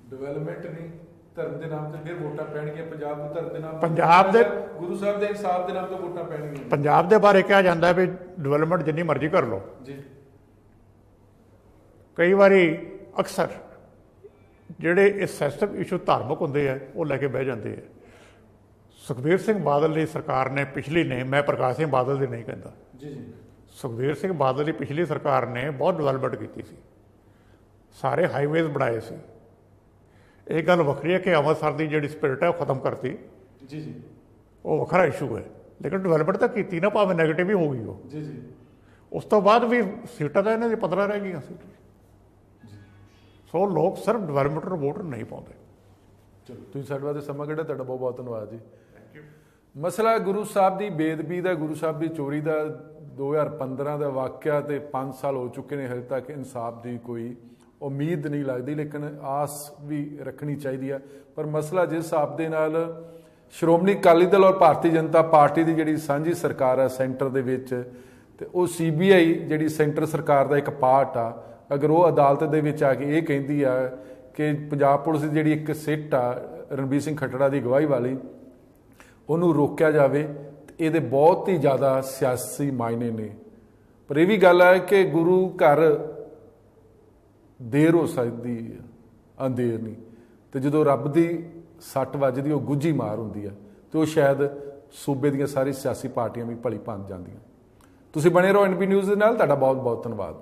ਡਿਵੈਲਪਮੈਂਟ ਨਹੀਂ, ਧਰਮ ਦੇ ਨਾਮ ਤੇ ਫਿਰ ਵੋਟਾਂ ਪੈਣਗੀਆਂ। ਪੰਜਾਬ ਨੂੰ ਧਰਮ ਦੇ ਨਾਮ, ਪੰਜਾਬ ਦੇ ਗੁਰੂ ਸਾਹਿਬ ਦੇ ਇਨਸਾਫ ਦੇ ਨਾਮ ਤੇ ਵੋਟਾਂ ਪੈਣਗੀਆਂ। ਪੰਜਾਬ ਦੇ ਬਾਰੇ ਕਿਹਾ ਜਾਂਦਾ ਵੀ ਡਿਵੈਲਪਮੈਂਟ ਜਿੰਨੀ ਮਰਜ਼ੀ ਕਰ ਲਓ ਜੀ। ਕਈ ਵਾਰੀ ਅਕਸਰ ਜਿਹੜੇ ਇਹ ਸੈਂਸਿਟਿਵ ਇਸ਼ੂ ਧਾਰਮਿਕ ਹੁੰਦੇ ਆ, ਉਹ ਲੈ ਕੇ ਬਹਿ ਜਾਂਦੇ ਆ। ਸੁਖਬੀਰ ਸਿੰਘ ਬਾਦਲ ਦੀ ਸਰਕਾਰ ਨੇ ਪਿਛਲੀ ਨੇ, ਮੈਂ ਪ੍ਰਕਾਸ਼ ਸਿੰਘ ਬਾਦਲ ਦੀ ਨਹੀਂ ਕਹਿੰਦਾ ਜੀ ਜੀ, ਸੁਖਬੀਰ ਸਿੰਘ ਬਾਦਲ ਦੀ ਪਿਛਲੀ ਸਰਕਾਰ ਨੇ ਬਹੁਤ ਡਿਵੈਲਪਮੈਂਟ ਕੀਤੀ ਸੀ। ਸਾਰੇ ਹਾਈਵੇਜ਼ ਬਣਾਏ ਸੀ। ਇਹ ਗੱਲ ਵੱਖਰੀ ਹੈ ਕਿ ਅੰਮ੍ਰਿਤਸਰ ਦੀ ਜਿਹੜੀ ਸਪਿਰਿਟ ਹੈ ਉਹ ਖਤਮ ਕਰਤੀ ਜੀ ਜੀ, ਉਹ ਵੱਖਰਾ ਇਸ਼ੂ ਹੈ। ਲੇਕਿਨ ਡਿਵੈਲਪਮੈਂਟ ਤਾਂ ਕੀਤੀ ਨਾ, ਭਾਵੇਂ ਨੈਗੇਟਿਵ ਹੀ ਹੋ ਗਈ ਉਹ ਜੀ ਜੀ। ਉਸ ਤੋਂ ਬਾਅਦ ਵੀ ਸੀਟਾਂ ਤਾਂ ਇਹਨਾਂ ਦੀ 15 ਰਹਿ ਗਈਆਂ ਸੀ। ਸੋ ਲੋਕ ਸਿਰਫ ਡਿਵੈਲਪਮੈਂਟ ਨੂੰ ਵੋਟ ਨਹੀਂ ਪਾਉਂਦੇ। ਚਲੋ ਤੁਸੀਂ ਸਾਡੇ ਵਾਸਤੇ ਸਮਾਂ ਕੱਢਿਆ, ਤੁਹਾਡਾ ਬਹੁਤ ਬਹੁਤ ਧੰਨਵਾਦ ਜੀ। ਮਸਲਾ ਗੁਰੂ ਸਾਹਿਬ ਦੀ ਬੇਅਦਬੀ ਦਾ, ਗੁਰੂ ਸਾਹਿਬ ਦੀ ਚੋਰੀ ਦਾ 2015 ਦਾ ਵਾਕਿਆ ਤੇ 5 ਸਾਲ ਹੋ ਚੁੱਕੇ ਨੇ, ਹਜੇ ਤੱਕ ਇਨਸਾਫ ਦੀ ਕੋਈ ਉਮੀਦ ਨਹੀਂ ਲੱਗਦੀ, ਲੇਕਿਨ ਆਸ ਵੀ ਰੱਖਣੀ ਚਾਹੀਦੀ ਆ। ਪਰ ਮਸਲਾ ਜਿਸ ਹਿਸਾਬ ਦੇ ਨਾਲ ਸ਼੍ਰੋਮਣੀ ਅਕਾਲੀ ਦਲ ਔਰ ਭਾਰਤੀ ਜਨਤਾ ਪਾਰਟੀ ਦੀ ਜਿਹੜੀ ਸਾਂਝੀ ਸਰਕਾਰ ਹੈ ਸੈਂਟਰ ਦੇ ਵਿੱਚ, ਤੇ ਉਹ CBI ਜਿਹੜੀ ਸੈਂਟਰ ਸਰਕਾਰ ਦਾ ਇੱਕ ਪਾਰਟ ਆ, ਅਗਰ ਉਹ ਅਦਾਲਤ ਦੇ ਵਿੱਚ ਆ ਕੇ ਇਹ ਕਹਿੰਦੀ ਆ ਕਿ ਪੰਜਾਬ ਪੁਲਿਸ ਦੀ ਜਿਹੜੀ ਇੱਕ ਸਿੱਟ ਆ ਰਣਬੀਰ ਸਿੰਘ ਖੱਟੜਾ ਦੀ ਅਗਵਾਈ ਵਾਲੀ, ਉਹਨੂੰ ਰੋਕਿਆ ਜਾਵੇ, ਇਹਦੇ ਬਹੁਤ ਹੀ ਜ਼ਿਆਦਾ ਸਿਆਸੀ ਮਾਇਨੇ ਨੇ। ਪਰ ਇਹ ਵੀ ਗੱਲ ਹੈ ਕਿ ਗੁਰੂ ਘਰ ਦੇਰ ਹੋ ਸਕਦੀ ਹੈ, ਅੰਧੇਰ ਨਹੀਂ। ਤੇ ਜਦੋਂ ਰੱਬ ਦੀ ਸੱਟ ਵੱਜਦੀ, ਉਹ ਗੁੱਝੀ ਮਾਰ ਹੁੰਦੀ ਹੈ, ਤੇ ਉਹ ਸ਼ਾਇਦ ਸੂਬੇ ਦੀਆਂ ਸਾਰੀ ਸਿਆਸੀ ਪਾਰਟੀਆਂ ਵੀ ਭਲੀ ਭੰਨ ਜਾਂਦੀਆਂ। ਤੁਸੀਂ ਬਣੇ ਰਹੋ NB ਨਿਊਜ਼ ਦੇ ਨਾਲ। ਤੁਹਾਡਾ ਬਹੁਤ ਬਹੁਤ ਧੰਨਵਾਦ।